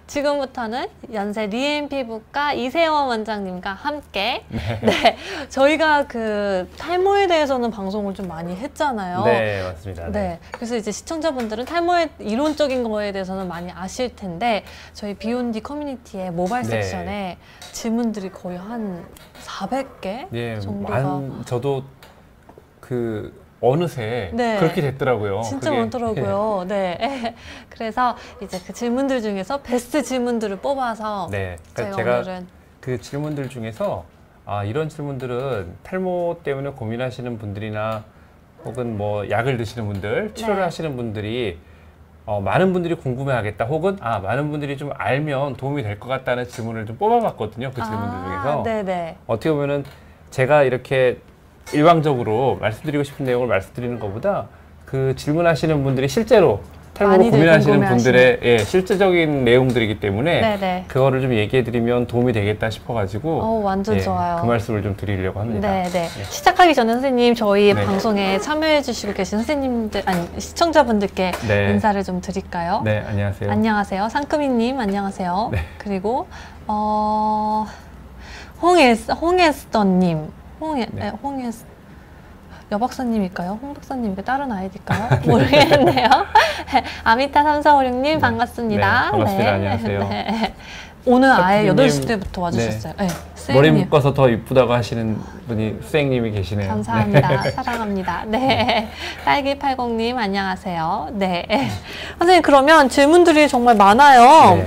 지금부터는 연세 리엠 피부과 이세원 원장님과 함께 네, 저희가 그 탈모에 대해서는 방송을 좀 많이 했잖아요. 네, 맞습니다. 네, 그래서 이제 시청자분들은 탈모의 이론적인 거에 대해서는 많이 아실 텐데 저희 비욘디 커뮤니티의 모바일 섹션에 질문들이 거의 한 400개 정도가 저도 어느새 그렇게 됐더라고요. 진짜 많더라고요. 네. 그래서 이제 그 질문들 중에서 베스트 질문들을 뽑아서 제가 오늘은 그 질문들 중에서 이런 질문들은 탈모 때문에 고민하시는 분들이나 혹은 뭐 약을 드시는 분들, 치료를 하시는 분들이 많은 분들이 궁금해하겠다 혹은 많은 분들이 좀 알면 도움이 될 것 같다는 질문을 좀 뽑아봤거든요. 그 질문들 중에서 어떻게 보면은 제가 이렇게 일방적으로 말씀드리고 싶은 내용을 말씀드리는 것보다 그 질문하시는 분들이 실제로 탈모로 고민하시는 분들의 실제적인 내용들이기 때문에 그거를 좀 얘기해드리면 도움이 되겠다 싶어가지고 완전 좋아요. 그 말씀을 좀 드리려고 합니다. 시작하기 전에 선생님 저희 방송에 참여해주시고 계신 선생님들 시청자분들께 인사를 좀 드릴까요? 네, 안녕하세요. 안녕하세요. 상크미님 안녕하세요. 그리고 홍에스더님 여박사님일까요? 홍 박사님일까요? 다른 아이디일까요? 모르겠네요. 아미타 3456님 반갑습니다. 반갑습니다. 안녕하세요. 오늘 아예 8시 때부터 와주셨어요. 머리 묶어서 더 이쁘다고 하시는 분이 수행님이 계시네요. 감사합니다. 사랑합니다. 딸기80님 안녕하세요. 선생님 그러면 질문들이 정말 많아요.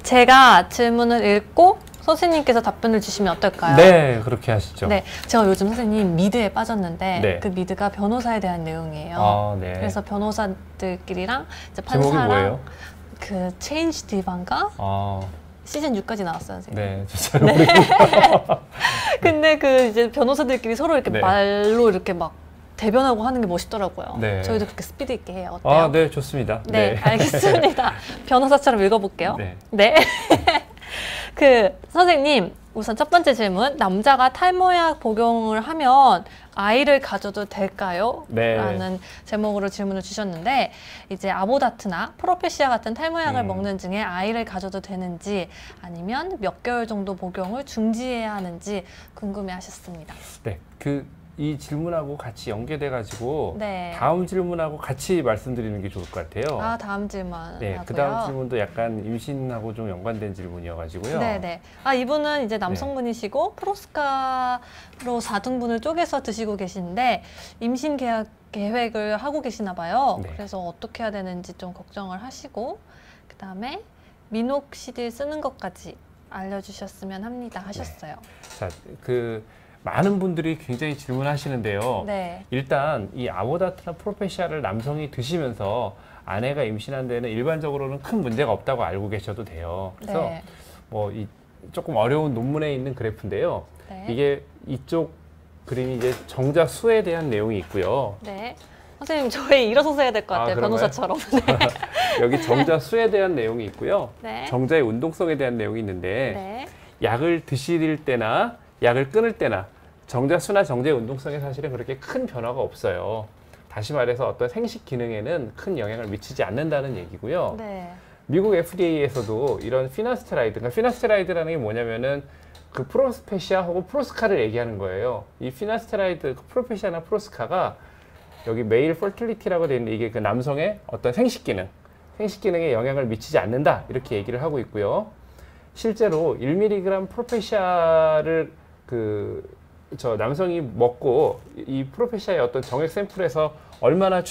제가 질문을 읽고 선생님께서 답변을 주시면 어떨까요? 네, 그렇게 하시죠. 제가 요즘 선생님 미드에 빠졌는데 그 미드가 변호사에 대한 내용이에요. 그래서 변호사들끼리랑 이제 판사랑 그 체인지 디반가 시즌 6까지 나왔어요, 선생님. 진짜 모르겠어요. 근데 그 이제 변호사들끼리 서로 이렇게 말로 이렇게 막 대변하고 하는 게 멋있더라고요. 저희도 그렇게 스피드 있게 해요. 어때요? 네, 좋습니다. 알겠습니다. 변호사처럼 읽어볼게요. 선생님, 우선 첫 번째 질문. 남자가 탈모약 복용을 하면 아이를 가져도 될까요? 라는 제목으로 질문을 주셨는데, 이제 아보다트나 프로페시아 같은 탈모약을 먹는 중에 아이를 가져도 되는지, 아니면 몇 개월 정도 복용을 중지해야 하는지 궁금해 하셨습니다. 이 질문하고 같이 연계돼 가지고 다음 질문하고 같이 말씀드리는 게 좋을 것 같아요. 다음 질문. 그 다음 질문도 약간 임신하고 좀 연관된 질문이어가지고요. 이분은 이제 남성분이시고 프로스카로 4등분을 쪼개서 드시고 계신데 임신 계획을 하고 계시나 봐요. 그래서 어떻게 해야 되는지 좀 걱정을 하시고 그 다음에 미녹시딜 쓰는 것까지 알려주셨으면 합니다 하셨어요. 많은 분들이 굉장히 질문하시는데요. 일단 이 아보다트나 프로페시아를 남성이 드시면서 아내가 임신한 데는 일반적으로는 큰 문제가 없다고 알고 계셔도 돼요. 그래서 조금 어려운 논문에 있는 그래프인데요. 이게 이쪽 그림이 이제 정자 수에 대한 내용이 있고요. 선생님 저희 일어서서 해야 될 것 같아요. 변호사처럼. 여기 정자 수에 대한 내용이 있고요. 정자의 운동성에 대한 내용이 있는데 약을 드실 때나 약을 끊을 때나 정자 수나 정자의 운동성에 사실은 그렇게 큰 변화가 없어요. 다시 말해서 어떤 생식 기능에는 큰 영향을 미치지 않는다는 얘기고요. 미국 FDA에서도 이런 피나스테라이드, 그러니까 피나스테라이드라는 게 뭐냐면은 그 프로페시아 혹은 프로스카를 얘기하는 거예요. 이 피나스테라이드, 프로페시아나 프로스카가 여기 메일 퍼틸리티라고 되어 있는데 이게 그 남성의 어떤 생식 기능에 영향을 미치지 않는다 이렇게 얘기를 하고 있고요. 실제로 1mg 프로페시아를 남성이 먹고 이 프로페시아의 어떤 정액 샘플에서 얼마나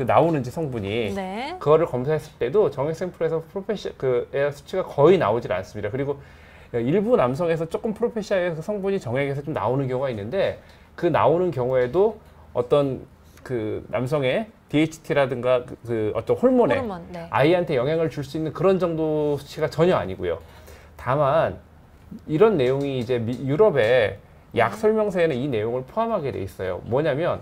나오는지 성분이 그거를 검사했을 때도 정액 샘플에서 프로페시아의 수치가 거의 나오질 않습니다. 그리고 일부 남성에서 조금 프로페시아의 성분이 정액에서 좀 나오는 경우가 있는데 그 나오는 경우에도 어떤 그 남성의 DHT라든가 어떤 호르몬에 아이한테 영향을 줄 수 있는 그런 정도 수치가 전혀 아니고요. 다만 이런 내용이 이제 유럽의 약 설명서에는 이 내용을 포함하게 돼 있어요. 뭐냐면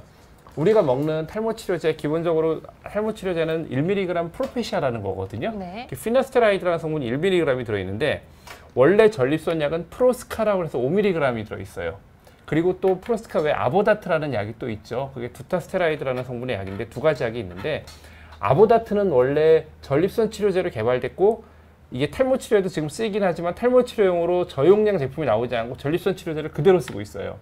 우리가 먹는 탈모 치료제, 기본적으로 탈모 치료제는 1mg 프로페시아라는 거거든요. 피나스테라이드라는 성분이 1mg이 들어있는데 원래 전립선 약은 프로스카라고 해서 5mg이 들어있어요. 그리고 또 프로스카 외에 아보다트라는 약이 또 있죠. 그게 두타스테라이드라는 성분의 약인데 두 가지 약이 있는데 아보다트는 원래 전립선 치료제로 개발됐고 이게 탈모 치료에도 지금 쓰이긴 하지만 탈모 치료용으로 저용량 제품이 나오지 않고 전립선 치료제를 그대로 쓰고 있어요.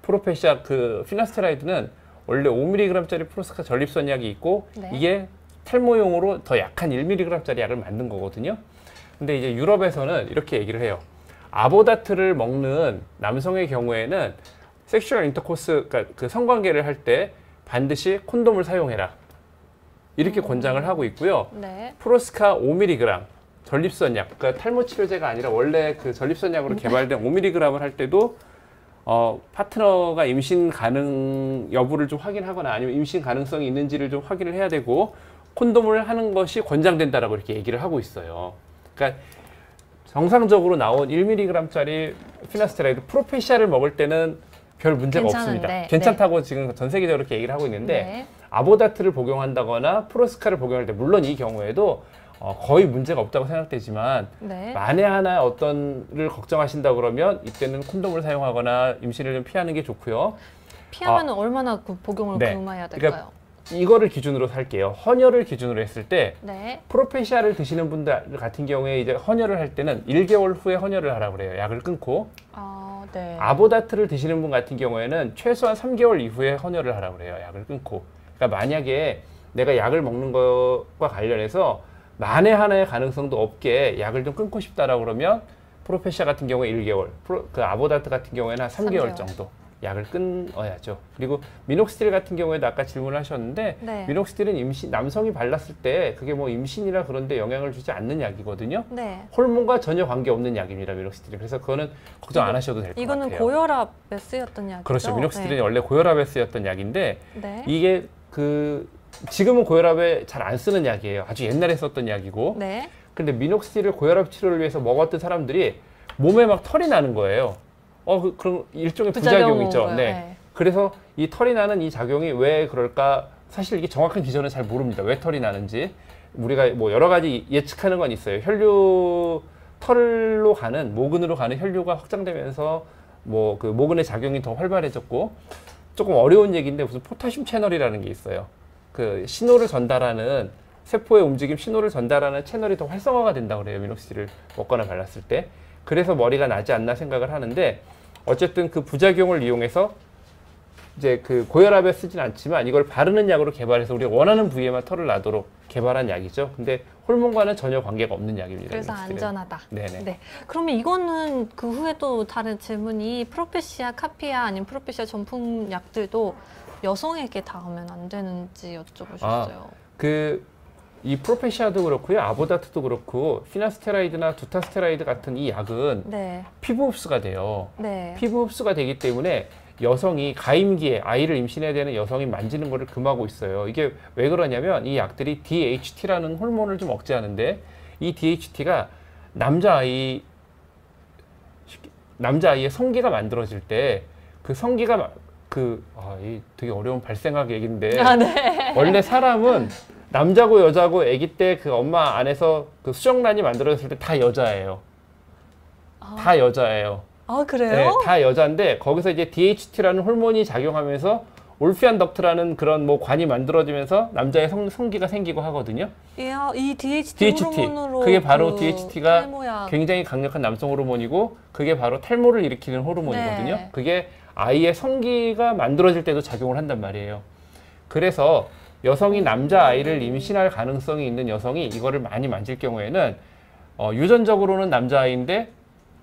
프로페시아 그 피나스테라이드는 원래 5mg짜리 프로스카 전립선 약이 있고 네. 이게 탈모용으로 더 약한 1mg짜리 약을 만든 거거든요. 근데 이제 유럽에서는 이렇게 얘기를 해요. 아보다트를 먹는 남성의 경우에는 섹슈얼 인터코스, 그러니까 그 성관계를 할 때 반드시 콘돔을 사용해라. 이렇게 권장을 하고 있고요. 네. 프로스카 5mg 전립선 약, 그러니까 탈모 치료제가 아니라 원래 그 전립선 약으로 개발된 5mg을 할 때도 파트너가 임신 가능 여부를 좀 확인하거나 아니면 임신 가능성이 있는지를 좀 확인을 해야 되고 콘돔을 하는 것이 권장된다라고 이렇게 얘기를 하고 있어요. 그러니까 정상적으로 나온 1mg짜리 피나스테라이드 프로페시아를 먹을 때는 별 문제가 없습니다. 괜찮다고 네. 지금 전 세계적으로 이렇게 얘기를 하고 있는데 네. 아보다트를 복용한다거나 프로스카를 복용할 때 물론 이 경우에도 거의 문제가 없다고 생각되지만 네. 만에 하나 어떤를 걱정하신다 그러면 이때는 콘돔을 사용하거나 임신을 좀 피하는 게 좋고요. 피하면 얼마나 그 복용을 네. 금해야 될까요? 그러니까 이거를 기준으로 살게요. 헌혈을 기준으로 했을 때 네. 프로페시아를 드시는 분들 같은 경우에 이제 헌혈을 할 때는 1개월 후에 헌혈을 하라고 그래요. 약을 끊고. 네. 아보다트를 드시는 분 같은 경우에는 최소한 3개월 이후에 헌혈을 하라고 그래요. 약을 끊고. 그러니까 만약에 내가 약을 먹는 것과 관련해서 만에 하나의 가능성도 없게 약을 좀 끊고 싶다라고 그러면 프로페시아 같은 경우에 1개월, 그 아보다트 같은 경우에는 한 3개월 정도 약을 끊어야죠. 그리고 미녹시딜 같은 경우에도 아까 질문을 하셨는데 네. 미녹시딜은 남성이 발랐을 때 그게 뭐 임신이나 그런 데 영향을 주지 않는 약이거든요. 네. 호르몬과 전혀 관계없는 약입니다. 미녹시딜이. 그래서 그거는 걱정 안 하셔도 될 것 같아요. 이거는 고혈압에 쓰였던 약이죠? 그렇죠. 미녹시딜은 네. 원래 고혈압에 쓰였던 약인데 네. 이게 지금은 고혈압에 잘 안 쓰는 약이에요. 아주 옛날에 썼던 약이고. 네. 근데 미녹시딜을 고혈압 치료를 위해서 먹었던 사람들이 몸에 막 털이 나는 거예요. 그럼 일종의 부작용이죠. 네. 네. 그래서 이 털이 나는 이 작용이 왜 그럴까? 사실 이게 정확한 기전은 잘 모릅니다. 왜 털이 나는지. 우리가 뭐 여러 가지 예측하는 건 있어요. 털로 가는, 모근으로 가는 혈류가 확장되면서 뭐 그 모근의 작용이 더 활발해졌고 조금 어려운 얘기인데 무슨 포타슘 채널이라는 게 있어요. 그 신호를 전달하는 세포의 움직임 신호를 전달하는 채널이 더 활성화가 된다고 그래요. 미녹시딜을 먹거나 발랐을 때. 그래서 머리가 나지 않나 생각을 하는데 어쨌든 그 부작용을 이용해서 이제 그 고혈압에 쓰진 않지만 이걸 바르는 약으로 개발해서 우리가 원하는 부위에만 털을 나도록 개발한 약이죠. 근데 호르몬과는 전혀 관계가 없는 약입니다. 그래서 미녹시딜은. 안전하다. 네네. 네. 그러면 이거는 그 후에 또 다른 질문이 프로페시아, 카피아 아니면 프로페시아 전품 약들도 여성에게 닿으면 안 되는지 여쭤보셨어요. 이 프로페시아도 그렇고요, 아보다트도 그렇고 피나스테라이드나 두타스테라이드 같은 이 약은 네. 피부 흡수가 돼요. 네. 피부 흡수가 되기 때문에 여성이 가임기에 아이를 임신해야 되는 여성이 만지는 거를 금하고 있어요. 이게 왜 그러냐면 이 약들이 DHT라는 호르몬을 좀 억제하는데 이 DHT가 남자아이의 성기가 만들어질 때 그 성기가 이 되게 어려운 발생학 얘기인데 네. 원래 사람은 남자고 여자고 아기 때 그 엄마 안에서 그 수정란이 만들어졌을 때 다 여자예요. 다 여자예요. 그래요? 네, 다 여자인데 거기서 이제 DHT라는 호르몬이 작용하면서 올피안 덕트라는 그런 뭐 관이 만들어지면서 남자의 성기가 생기고 하거든요. 이 DHT 호르몬으로 그게 바로 DHT가 탈모약. 굉장히 강력한 남성 호르몬이고 그게 바로 탈모를 일으키는 호르몬이거든요. 네. 그게 아이의 성기가 만들어질 때도 작용을 한단 말이에요. 그래서 여성이 남자아이를 임신할 가능성이 있는 여성이 이거를 많이 만질 경우에는 유전적으로는 남자아이인데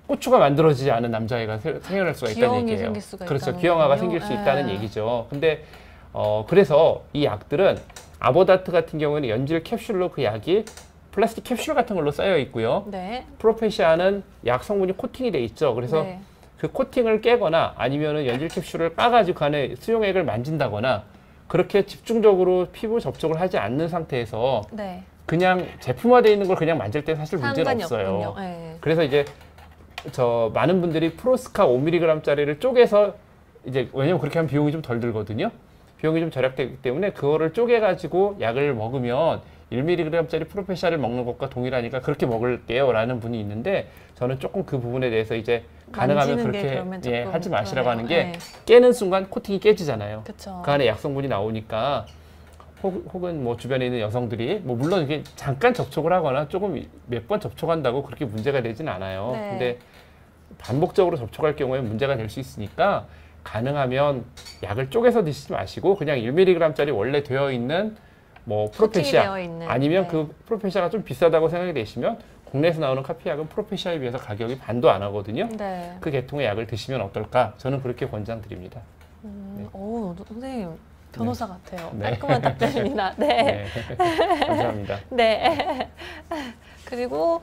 고추가 만들어지지 않은 남자아이가 생겨날 수가 있다는 얘기예요. 그렇죠. 기형아가 생길 수 있다는 얘기죠. 근데 그래서 이 약들은 아보다트 같은 경우에는 연질 캡슐로 그 약이 플라스틱 캡슐 같은 걸로 쌓여 있고요. 네. 프로페시아는 약 성분이 코팅이 돼 있죠. 그래서 네. 그 코팅을 깨거나 아니면은 연질 캡슐을 까가지고 그 안에 수용액을 만진다거나 그렇게 집중적으로 피부 접촉을 하지 않는 상태에서 네. 그냥 제품화되어 있는 걸 그냥 만질 때 사실 문제는 없어요. 네. 그래서 이제 많은 분들이 프로스카 5mg짜리를 쪼개서 이제 왜냐면 그렇게 하면 비용이 좀 덜 들거든요. 비용이 좀 절약되기 때문에 그거를 쪼개가지고 약을 먹으면 1mg짜리 프로페시아를 먹는 것과 동일하니까 그렇게 먹을게요 라는 분이 있는데 저는 조금 그 부분에 대해서 이제 가능하면 그렇게 하지 마시라고 하는 게 깨는 순간 코팅이 깨지잖아요. 그쵸. 그 안에 약성분이 나오니까 혹은 뭐 주변에 있는 여성들이 뭐 물론 이게 잠깐 접촉을 하거나 조금 몇 번 접촉한다고 그렇게 문제가 되진 않아요. 네. 근데 반복적으로 접촉할 경우에 문제가 될 수 있으니까 가능하면 약을 쪼개서 드시지 마시고 그냥 1mg짜리 원래 되어 있는 뭐 프로페시아 아니면 네. 그 프로페시아가 좀 비싸다고 생각이 되시면 국내에서 나오는 카피약은 프로페시아에 비해서 가격이 반도 안 하거든요. 네. 그 계통의 약을 드시면 어떨까? 저는 그렇게 권장드립니다. 네. 오, 선생님 변호사 네. 같아요. 네. 깔끔한 답변입니다. 네. 네. 감사합니다. 네. 그리고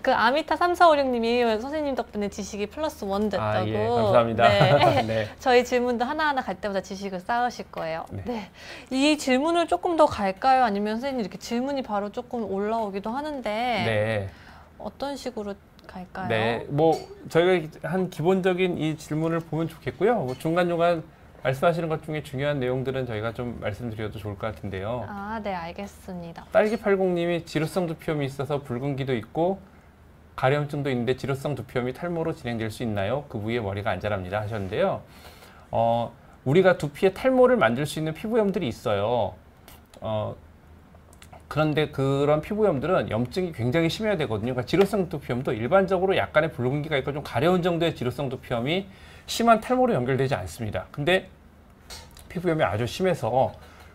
그 아미타 3456님이 선생님 덕분에 지식이 +1 됐다고. 예, 감사합니다. 네. 네. 저희 질문도 하나하나 갈 때마다 지식을 쌓으실 거예요. 네. 네. 이 질문을 조금 더 갈까요? 아니면 선생님 이렇게 질문이 바로 조금 올라오기도 하는데 네. 어떤 식으로 갈까요? 네, 뭐 저희가 한 기본적인 이 질문을 보면 좋겠고요. 뭐 중간중간 말씀하시는 것 중에 중요한 내용들은 저희가 좀 말씀드려도 좋을 것 같은데요. 아, 네, 알겠습니다. 딸기80님이 지루성 두피염이 있어서 붉은기도 있고 가려움증도 있는데 지루성 두피염이 탈모로 진행될 수 있나요? 그 부위에 머리가 안 자랍니다 하셨는데요. 우리가 두피에 탈모를 만들 수 있는 피부염들이 있어요. 그런데 그런 피부염들은 염증이 굉장히 심해야 되거든요. 그러니까 지루성 두피염도 일반적으로 약간의 붉은기가 있고 좀 가려운 정도의 지루성 두피염이 심한 탈모로 연결되지 않습니다. 근데 피부염이 아주 심해서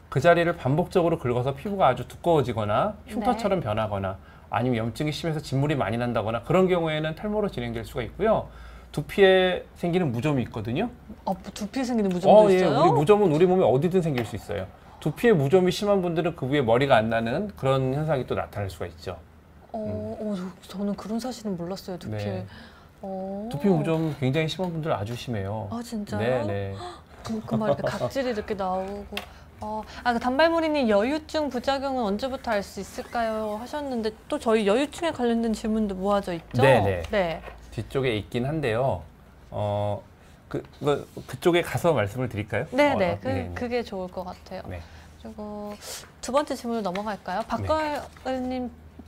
그 자리를 반복적으로 긁어서 피부가 아주 두꺼워지거나 흉터처럼 네. 변하거나 아니면 염증이 심해서 진물이 많이 난다거나 그런 경우에는 탈모로 진행될 수가 있고요. 두피에 생기는 무좀이 있거든요. 두피에 생기는 무좀도 있어요? 예, 우리 무좀은 우리 몸에 어디든 생길 수 있어요. 두피에 무좀이 심한 분들은 그 위에 머리가 안 나는 그런 현상이 또 나타날 수가 있죠. 저는 그런 사실은 몰랐어요. 두피에. 네. 두피 무좀 굉장히 심한 분들 아주 심해요. 아 진짜요? 네네. 막 이렇게 각질이 이렇게 나오고. 그 단발머리님 여유증 부작용은 언제부터 알 수 있을까요? 하셨는데 또 저희 여유증에 관련된 질문도 모아져 있죠? 네네. 네. 뒤쪽에 있긴 한데요. 그쪽에 가서 말씀을 드릴까요? 네네. 그게 좋을 것 같아요. 네. 그리고 두 번째 질문으로 넘어갈까요?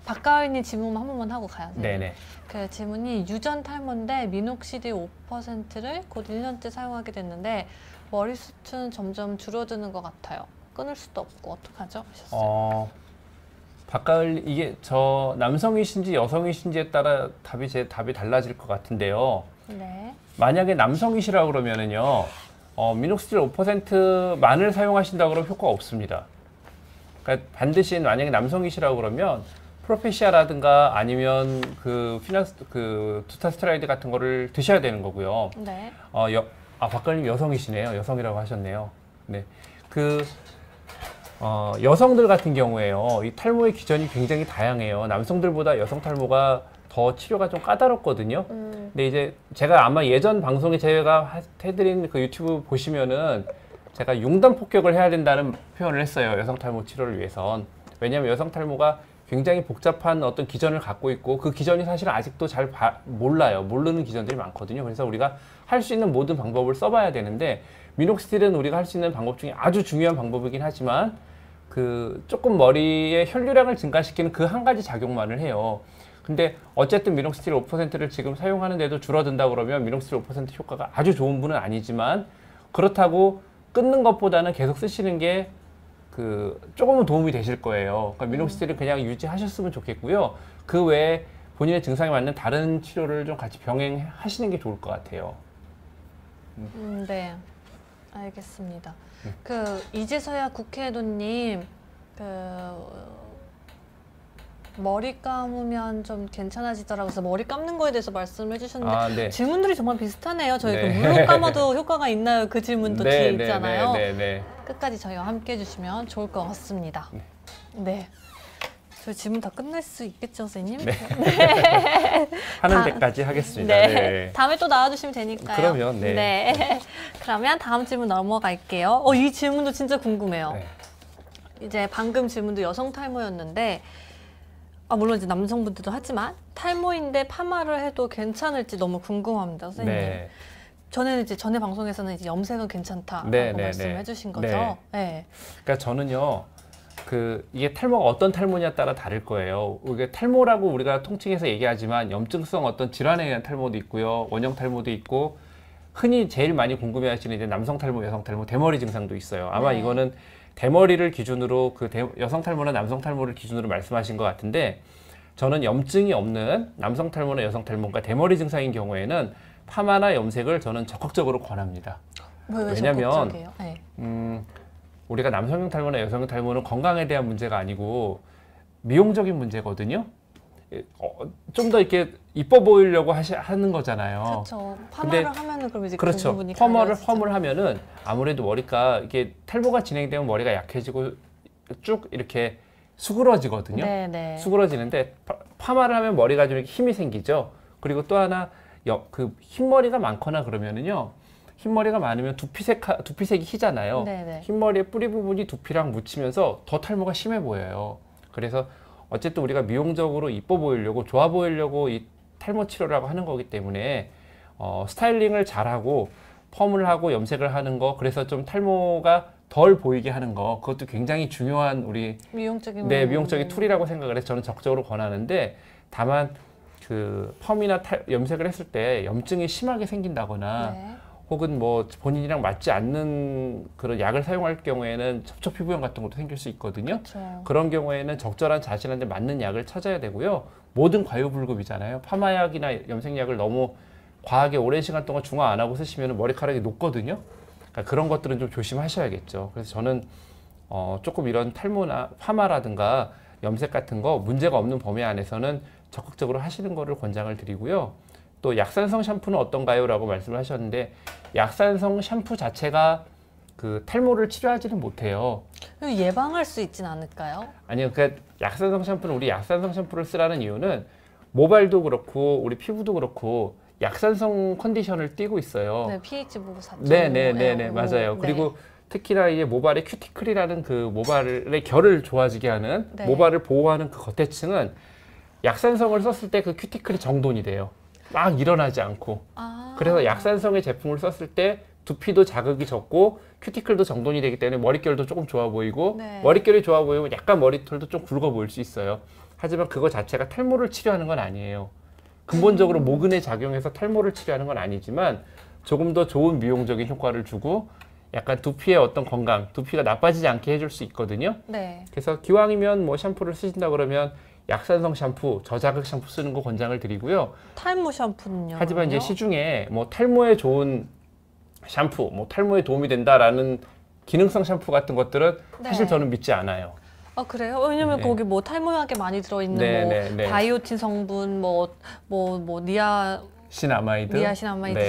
박가을님 질문 한 번만 하고 가요. 네네. 그 질문이 유전 탈모인데 미녹시딜 5%를 곧 1년째 사용하게 됐는데 머리숱은 점점 줄어드는 것 같아요. 끊을 수도 없고 어떡하죠? 하셨어요. 박가을 이게 저 남성이신지 여성이신지에 따라 제 답이 달라질 것 같은데요. 네. 만약에 남성이시라 그러면은요, 미녹시딜 5%만을 사용하신다 그러면 효과가 없습니다. 그러니까 반드시 만약에 남성이시라 그러면 프로페시아라든가 아니면 그 두타스테라이드 같은 거를 드셔야 되는 거고요. 네. 박가을님 여성이시네요. 여성이라고 하셨네요. 네. 여성들 같은 경우에요. 이 탈모의 기전이 굉장히 다양해요. 남성들보다 여성 탈모가 더 치료가 좀 까다롭거든요. 근데 이제 제가 아마 예전 방송에 제가 해드린 그 유튜브 보시면은 제가 융단 폭격을 해야 된다는 표현을 했어요. 여성 탈모 치료를 위해선. 왜냐하면 여성 탈모가 굉장히 복잡한 어떤 기전을 갖고 있고 그 기전이 사실은 아직도 잘 몰라요. 모르는 기전들이 많거든요. 그래서 우리가 할 수 있는 모든 방법을 써봐야 되는데 미녹시딜은 우리가 할 수 있는 방법 중에 아주 중요한 방법이긴 하지만 조금 머리의 혈류량을 증가시키는 그 한 가지 작용만을 해요. 근데 어쨌든 미녹시딜 5%를 지금 사용하는데도 줄어든다 그러면 미녹시딜 5% 효과가 아주 좋은 분은 아니지만 그렇다고 끊는 것보다는 계속 쓰시는 게 조금은 도움이 되실 거예요. 그러니까 미녹시딜을 그냥 유지하셨으면 좋겠고요. 그 외에 본인의 증상에 맞는 다른 치료를 좀 같이 병행하시는 게 좋을 것 같아요. 네, 알겠습니다. 이제서야 국회의원님 머리 감으면 좀 괜찮아지더라고요. 그래서 머리 감는 거에 대해서 말씀해 주셨는데 네. 질문들이 정말 비슷하네요. 저희 물로 감아도 효과가 있나요? 그 질문도 뒤에 있잖아요. 끝까지 저희와 함께 해주시면 좋을 것 같습니다. 네. 저희 질문 다 끝낼 수 있겠죠, 선생님? 네. 네. 하는 데까지 하겠습니다. 네. 다음에 또 나와주시면 되니까요. 그러면, 네. 그러면 다음 질문 넘어갈게요. 이 질문도 진짜 궁금해요. 네. 이제 방금 질문도 여성 탈모였는데 물론 이제 남성분들도 하지만 탈모인데 파마를 해도 괜찮을지 너무 궁금합니다, 선생님. 네. 전에 방송에서는 이제 염색은 괜찮다라고 말씀해 주신 거죠. 네. 그러니까 저는요, 이게 탈모가 어떤 탈모냐에 따라 다를 거예요. 이게 탈모라고 우리가 통칭해서 얘기하지만 염증성 어떤 질환에 의한 탈모도 있고요, 원형 탈모도 있고, 흔히 제일 많이 궁금해하시는 이제 남성 탈모, 여성 탈모, 대머리 증상도 있어요. 아마 이거는 대머리를 기준으로 여성 탈모나 남성 탈모를 기준으로 말씀하신 것 같은데 저는 염증이 없는 남성 탈모나 여성 탈모가 대머리 증상인 경우에는 파마나 염색을 저는 적극적으로 권합니다. 왜냐면 네. 우리가 남성형 탈모나 여성형 탈모는 건강에 대한 문제가 아니고 미용적인 문제거든요. 좀 더 이렇게 이뻐 보이려고 하는 거잖아요. 그렇죠. 파마를 하면은 그럼 이제 그렇죠. 그 부분이 펌을 하면은 아무래도 머리가 이게 탈모가 진행되면 머리가 약해지고 쭉 이렇게 수그러지거든요. 네네. 수그러지는데 파마를 하면 머리가 좀 힘이 생기죠. 그리고 또 하나 그 흰머리가 많거나 그러면은요. 흰머리가 많으면 두피색이 희잖아요. 네네. 흰머리의 뿌리 부분이 두피랑 묻히면서 더 탈모가 심해 보여요. 그래서 어쨌든 우리가 미용적으로 이뻐 보이려고 좋아 보이려고 이 탈모 치료라고 하는 거기 때문에 스타일링을 잘하고 펌을 하고 염색을 하는 거 그래서 좀 탈모가 덜 보이게 하는 거 그것도 굉장히 중요한 우리 미용적인 툴이라고 생각을 해서 저는 적극적으로 권하는데 다만 그 펌이나 염색을 했을 때 염증이 심하게 생긴다거나 네. 혹은 뭐 본인이랑 맞지 않는 그런 약을 사용할 경우에는 접촉 피부염 같은 것도 생길 수 있거든요. 그렇죠. 그런 경우에는 적절한 자신한테 맞는 약을 찾아야 되고요. 모든 과유불급이잖아요. 파마약이나 염색약을 너무 과하게 오랜 시간 동안 중화 안 하고 쓰시면 머리카락이 녹거든요. 그러니까 그런 것들은 좀 조심하셔야겠죠. 그래서 저는 조금 이런 탈모나 파마라든가 염색 같은 거 문제가 없는 범위 안에서는 적극적으로 하시는 거를 권장을 드리고요. 또 약산성 샴푸는 어떤가요? 라고 말씀을 하셨는데 약산성 샴푸 자체가 그 탈모를 치료하지는 못해요. 예방할 수 있진 않을까요? 아니요. 그러니까 약산성 샴푸는 우리 약산성 샴푸를 쓰라는 이유는 모발도 그렇고 우리 피부도 그렇고 약산성 컨디션을 띠고 있어요. 네, pH 보고 4.5. 네네네네 맞아요. 네. 그리고 특히나 이제 모발의 큐티클이라는 그 모발의 결을 좋아지게 하는 네. 모발을 보호하는 그 겉에층은 약산성을 썼을 때 그 큐티클이 정돈이 돼요. 막 일어나지 않고. 그래서 약산성의 제품을 썼을 때 두피도 자극이 적고 큐티클도 정돈이 되기 때문에 머릿결도 조금 좋아 보이고 네. 머릿결이 좋아 보이면 약간 머리털도 좀 굵어 보일 수 있어요. 하지만 그거 자체가 탈모를 치료하는 건 아니에요. 근본적으로 모근에 작용해서 탈모를 치료하는 건 아니지만 조금 더 좋은 미용적인 효과를 주고 약간 두피의 어떤 건강, 두피가 나빠지지 않게 해줄 수 있거든요. 네. 그래서 기왕이면 뭐 샴푸를 쓰신다 그러면 약산성 샴푸, 저자극 샴푸 쓰는 거 권장을 드리고요. 탈모 샴푸는요? 하지만 이제 시중에 뭐 탈모에 좋은 샴푸, 뭐 탈모에 도움이 된다라는 기능성 샴푸 같은 것들은 네. 사실 저는 믿지 않아요. 아 그래요? 왜냐면 네. 거기 뭐 탈모약에 많이 들어있는 네, 뭐 네, 네. 바이오틴 성분, 뭐 니아신아마이드 네.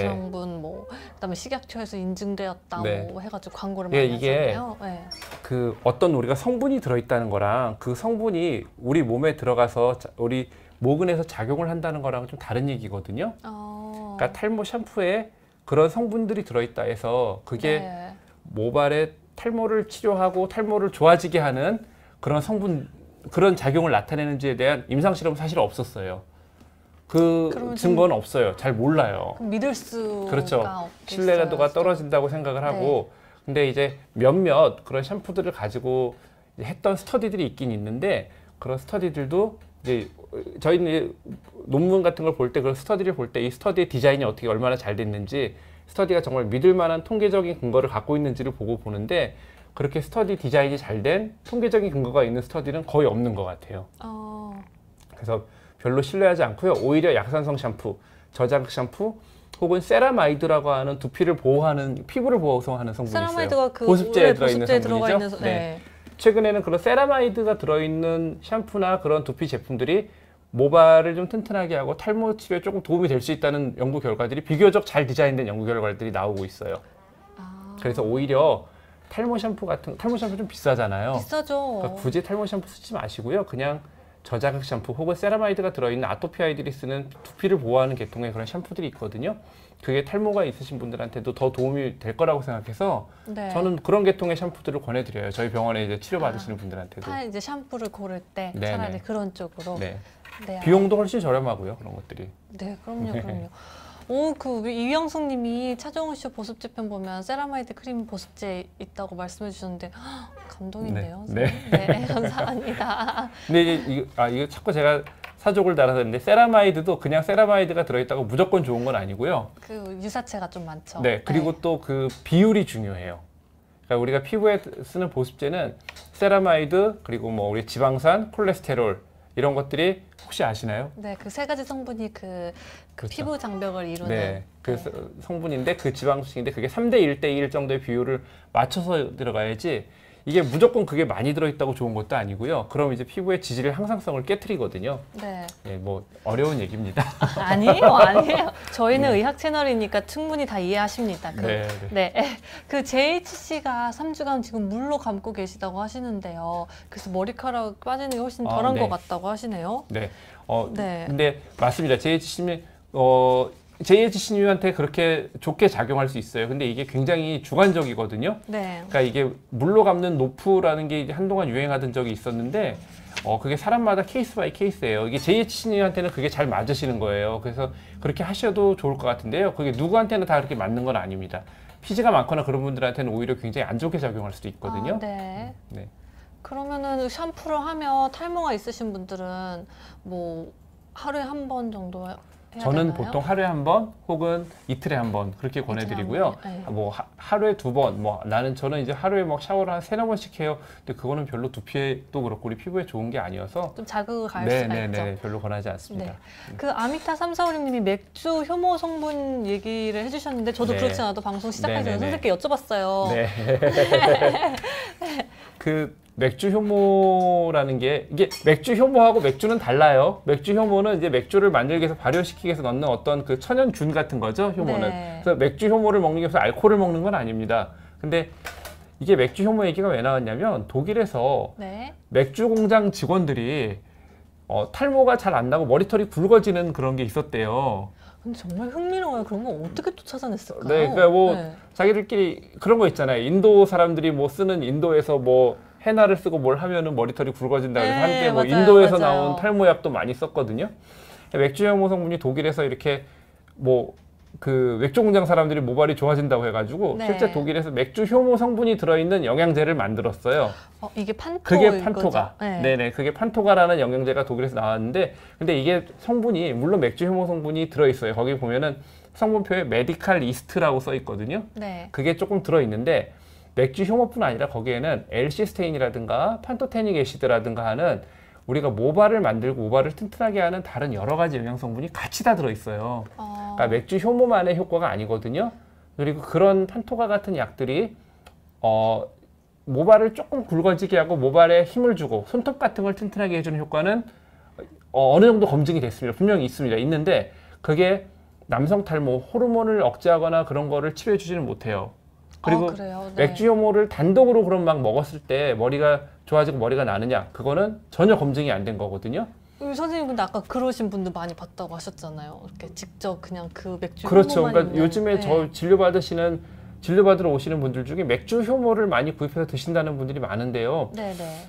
성분, 뭐 그다음에 식약처에서 인증되었다 네. 뭐 해가지고 광고를 많이 하잖아요. 네. 그 어떤 우리가 성분이 들어있다는 거랑 그 성분이 우리 몸에 들어가서 우리 모근에서 작용을 한다는 거랑 좀 다른 얘기거든요. 그러니까 탈모 샴푸에 그런 성분들이 들어있다 해서 그게 네. 모발의 탈모를 치료하고 탈모를 좋아지게 하는 그런 성분, 그런 작용을 나타내는지에 대한 임상실험은 사실 없었어요. 그 증거는 없어요. 잘 몰라요. 믿을 수가 그렇죠. 없겠어요. 신뢰도가 떨어진다고 생각을 하고 네. 근데 이제 몇몇 그런 샴푸들을 가지고 했던 스터디들이 있긴 있는데 그런 스터디들도 이제 저희는 논문 같은 걸 볼 때 그런 스터디를 볼 때 이 스터디의 디자인이 어떻게 얼마나 잘 됐는지 스터디가 정말 믿을 만한 통계적인 근거를 갖고 있는지를 보고 보는데 그렇게 스터디 디자인이 잘 된 통계적인 근거가 있는 스터디는 거의 없는 것 같아요. 그래서 별로 신뢰하지 않고요. 오히려 약산성 샴푸, 저자극 샴푸 혹은 세라마이드라고 하는 두피를 보호하는 피부를 보호하는 성분이 세라마이드가 있어요. 보습제에 들어있는 성분이죠. 네. 네. 최근에는 그런 세라마이드가 들어있는 샴푸나 그런 두피 제품들이 모발을 좀 튼튼하게 하고 탈모 치료에 조금 도움이 될 수 있다는 연구 결과들이 비교적 잘 디자인된 연구 결과들이 나오고 있어요. 그래서 오히려 탈모 샴푸 좀 비싸잖아요. 비싸죠. 그러니까 굳이 탈모 샴푸 쓰지 마시고요. 그냥 저자극 샴푸 혹은 세라마이드가 들어있는 아토피 아이들이 쓰는 두피를 보호하는 계통의 그런 샴푸들이 있거든요. 그게 탈모가 있으신 분들한테도 더 도움이 될 거라고 생각해서 네. 저는 그런 계통의 샴푸들을 권해드려요. 저희 병원에 이제 치료받으시는 분들한테도. 이제 샴푸를 고를 때 네네. 차라리 그런 쪽으로. 네. 네. 비용도 훨씬 저렴하고요. 그런 것들이. 네, 그럼요. 이영숙 님이 차정우 쇼 보습제 편 보면 세라마이드 크림 보습제 있다고 말씀해 주셨는데 감동인데요. 네. 네, 감사합니다. 근데 이거 자꾸 제가 사족을 달아서 했는데 세라마이드도 그냥 세라마이드가 들어있다고 무조건 좋은 건 아니고요. 그 유사체가 좀 많죠. 네, 그리고 또 그 비율이 중요해요. 그러니까 우리가 피부에 쓰는 보습제는 세라마이드 그리고 뭐 우리 지방산, 콜레스테롤 이런 것들이 혹시 아시나요? 네, 그 세 가지 성분이 그 그렇죠. 피부 장벽을 이루는 네, 그 성분인데 그 지방수식인데 그게 3대 1대 1 정도의 비율을 맞춰서 들어가야지 이게 무조건 그게 많이 들어있다고 좋은 것도 아니고요. 그럼 이제 피부의 지질 항상성을 깨트리거든요. 네. 네, 뭐 어려운 얘기입니다. 아니에요. 저희는 의학 채널이니까 충분히 다 이해하십니다. 네. 그 JHC가 3주간 지금 물로 감고 계시다고 하시는데요. 그래서 머리카락 빠지는 게 훨씬 덜한 것 같다고 하시네요. 네. 근데 맞습니다. JHC님한테 그렇게 좋게 작용할 수 있어요. 근데 이게 굉장히 주관적이거든요. 네. 그러니까 이게 물로 감는 노프라는 게 한동안 유행하던 적이 있었는데 그게 사람마다 케이스 바이 케이스예요. 이게 JHC님한테는 그게 잘 맞으시는 거예요. 그래서 그렇게 하셔도 좋을 것 같은데요. 그게 누구한테는 다 그렇게 맞는 건 아닙니다. 피지가 많거나 그런 분들한테는 오히려 굉장히 안 좋게 작용할 수도 있거든요. 네. 네. 그러면은 샴푸를 하면 탈모가 있으신 분들은 뭐 하루에 한 번 정도 해야 저는 되나요? 보통 하루에 한 번 혹은 이틀에 한 번 그렇게 권해드리고요. 네. 뭐 하루에 2번, 뭐 저는 이제 하루에 막 샤워를 한 3-4번씩 해요. 근데 그거는 별로 두피에도 그렇고 우리 피부에 좋은 게 아니어서 좀 자극을 가할 수가 있죠. 네, 별로 권하지 않습니다. 네. 그 아미타 3456님이 맥주 효모 성분 얘기를 해주셨는데 저도 그렇지 않아도 방송 시작하기 전에 선생님께 여쭤봤어요. 네. 그 맥주 효모라는 게 이게 맥주 효모하고 맥주는 달라요. 맥주 효모는 이제 맥주를 만들기 위해서 발효시키기 위해서 넣는 어떤 그 천연균 같은 거죠. 효모는. 네. 그래서 맥주 효모를 먹는 게 무슨 알코올을 먹는 건 아닙니다. 근데 이게 맥주 효모 얘기가 왜 나왔냐면 독일에서 맥주 공장 직원들이 탈모가 잘 안 나고 머리털이 굵어지는 그런 게 있었대요. 근데 정말 흥미로워요. 그런 거 어떻게 또 찾아냈을까요? 네, 그러니까 자기들끼리 그런 거 있잖아요. 인도 사람들이 뭐 쓰는 인도에서 뭐 헤나를 쓰고 뭘 하면은 머리털이 굵어진다 그래서 한때 뭐 인도에서 나온 탈모약도 많이 썼거든요. 맥주 효모 성분이 독일에서 이렇게 뭐 그 맥주 공장 사람들이 모발이 좋아진다고 해가지고 실제 독일에서 맥주 효모 성분이 들어있는 영양제를 만들었어요. 이게 판토. 그게 판토가. 네네, 그게 판토가라는 영양제가 독일에서 나왔는데, 근데 이게 성분이 물론 맥주 효모 성분이 들어있어요. 거기 보면은 성분표에 메디칼 이스트라고 써 있거든요. 그게 조금 들어있는데. 맥주 효모뿐 아니라 거기에는 L시스테인이라든가 판토테닉 애시드라든가 하는 우리가 모발을 만들고 모발을 튼튼하게 하는 다른 여러 가지 영양 성분이 같이 다 들어있어요. 그러니까 맥주 효모만의 효과가 아니거든요. 그리고 그런 판토가 같은 약들이 모발을 조금 굵어지게 하고 모발에 힘을 주고 손톱 같은 걸 튼튼하게 해주는 효과는 어느 정도 검증이 됐습니다. 분명히 있습니다. 있는데 그게 남성 탈모, 호르몬을 억제하거나 그런 거를 치료해 주지는 못해요. 그리고 맥주 효모를 단독으로 그럼 막 먹었을 때 머리가 좋아지고 머리가 나느냐, 그거는 전혀 검증이 안 된 거거든요. 선생님 근데 아까 그러신 분들 많이 봤다고 하셨잖아요. 이렇게 직접 그냥 그 맥주 그렇죠. 효모만 그러니까 요즘에 저 진료받으러 오시는 분들 중에 맥주 효모를 많이 구입해서 드신다는 분들이 많은데요.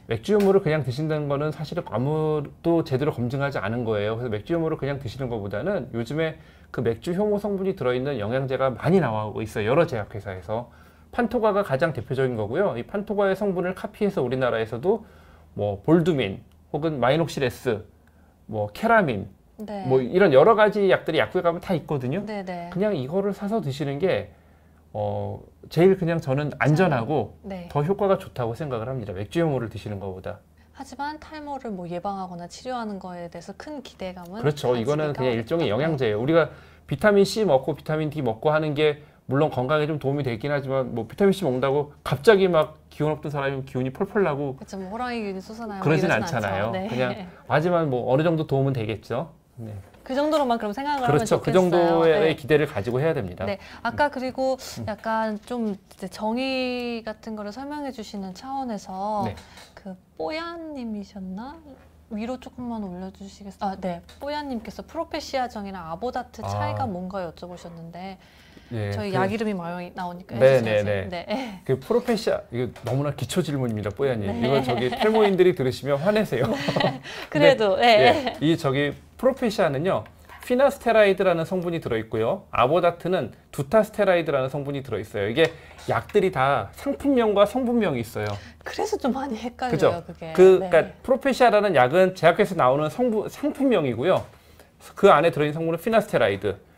맥주 효모를 그냥 드신다는 거는 사실은 아무도 제대로 검증하지 않은 거예요. 그래서 맥주 효모를 그냥 드시는 것보다는 요즘에 그 맥주 효모 성분이 들어있는 영양제가 많이 나오고 있어요. 여러 제약회사에서. 판토가가 가장 대표적인 거고요. 이 판토가의 성분을 카피해서 우리나라에서도 뭐 볼두민 혹은 마이녹실 S, 뭐 케라민, 뭐 이런 여러 가지 약들이 약국에 가면 다 있거든요. 그냥 이거를 사서 드시는 게 제일 그냥 저는 안전하고 더 효과가 좋다고 생각을 합니다. 맥주 효모를 드시는 것보다. 하지만 탈모를 뭐 예방하거나 치료하는 거에 대해서 큰 기대감은 그렇죠. 이거는 그냥 일종의 영양제예요. 우리가 비타민 C 먹고 비타민 D 먹고 하는 게 물론 건강에 좀 도움이 되긴 하지만 뭐 비타민 C 먹는다고 갑자기 막 기운 없던 사람이 기운이 펄펄 나고 그렇죠. 뭐 호랑이 기운이 솟아나요. 그러진 않잖아요. 그냥 하지만 뭐 어느 정도 도움은 되겠죠. 그 정도로만 그럼 생각을 하면 좋겠어요. 그 정도의 기대를 가지고 해야 됩니다. 아까 그리고 약간 좀 정의 같은 거를 설명해 주시는 차원에서 그 뽀얀님이셨나? 위로 조금만 올려주시겠어요? 뽀얀님께서 프로페시아정이랑 아보다트 차이가 뭔가 여쭤보셨는데 저희 약 이름이 나오니까 해주세요. 그 프로페시아, 이거 너무나 기초 질문입니다, 뽀얀님. 이거 저기 탈모인들이 들으시면 화내세요. 그래도 이 프로페시아는요, 피나스테라이드라는 성분이 들어있고요. 아보다트는 두타스테라이드라는 성분이 들어있어요. 이게 약들이 다 상품명과 성분명이 있어요. 그래서 좀 많이 헷갈려요, 그게. 그러니까 프로페시아라는 약은 제약회사에서 나오는 상품명이고요. 그 안에 들어있는 성분은 피나스테라이드.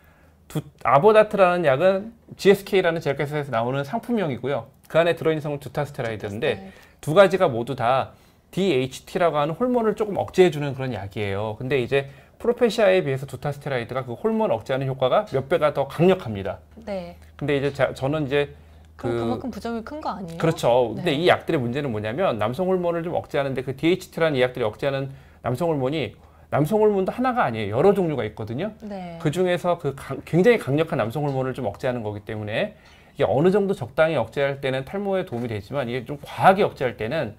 아보다트라는 약은 GSK라는 제약회사에서 나오는 상품명이고요. 그 안에 들어있는 성분 두타스테라이드인데 두 가지가 모두 다 DHT라고 하는 호르몬을 조금 억제해주는 그런 약이에요. 근데 이제 프로페시아에 비해서 두타스테라이드가 그 호르몬 억제하는 효과가 몇 배가 더 강력합니다. 네. 근데 이제 저는 이제 그만큼 부작용이 큰 거 아니에요? 그렇죠. 근데 이 약들의 문제는 뭐냐면 남성 호르몬을 좀 억제하는데 그 DHT라는 이 약들이 억제하는 남성 호르몬이 남성 호르몬도 하나가 아니에요. 여러 종류가 있거든요. 네. 그 중에서 굉장히 강력한 남성 호르몬을 좀 억제하는 거기 때문에 이게 어느 정도 적당히 억제할 때는 탈모에 도움이 되지만 이게 좀 과하게 억제할 때는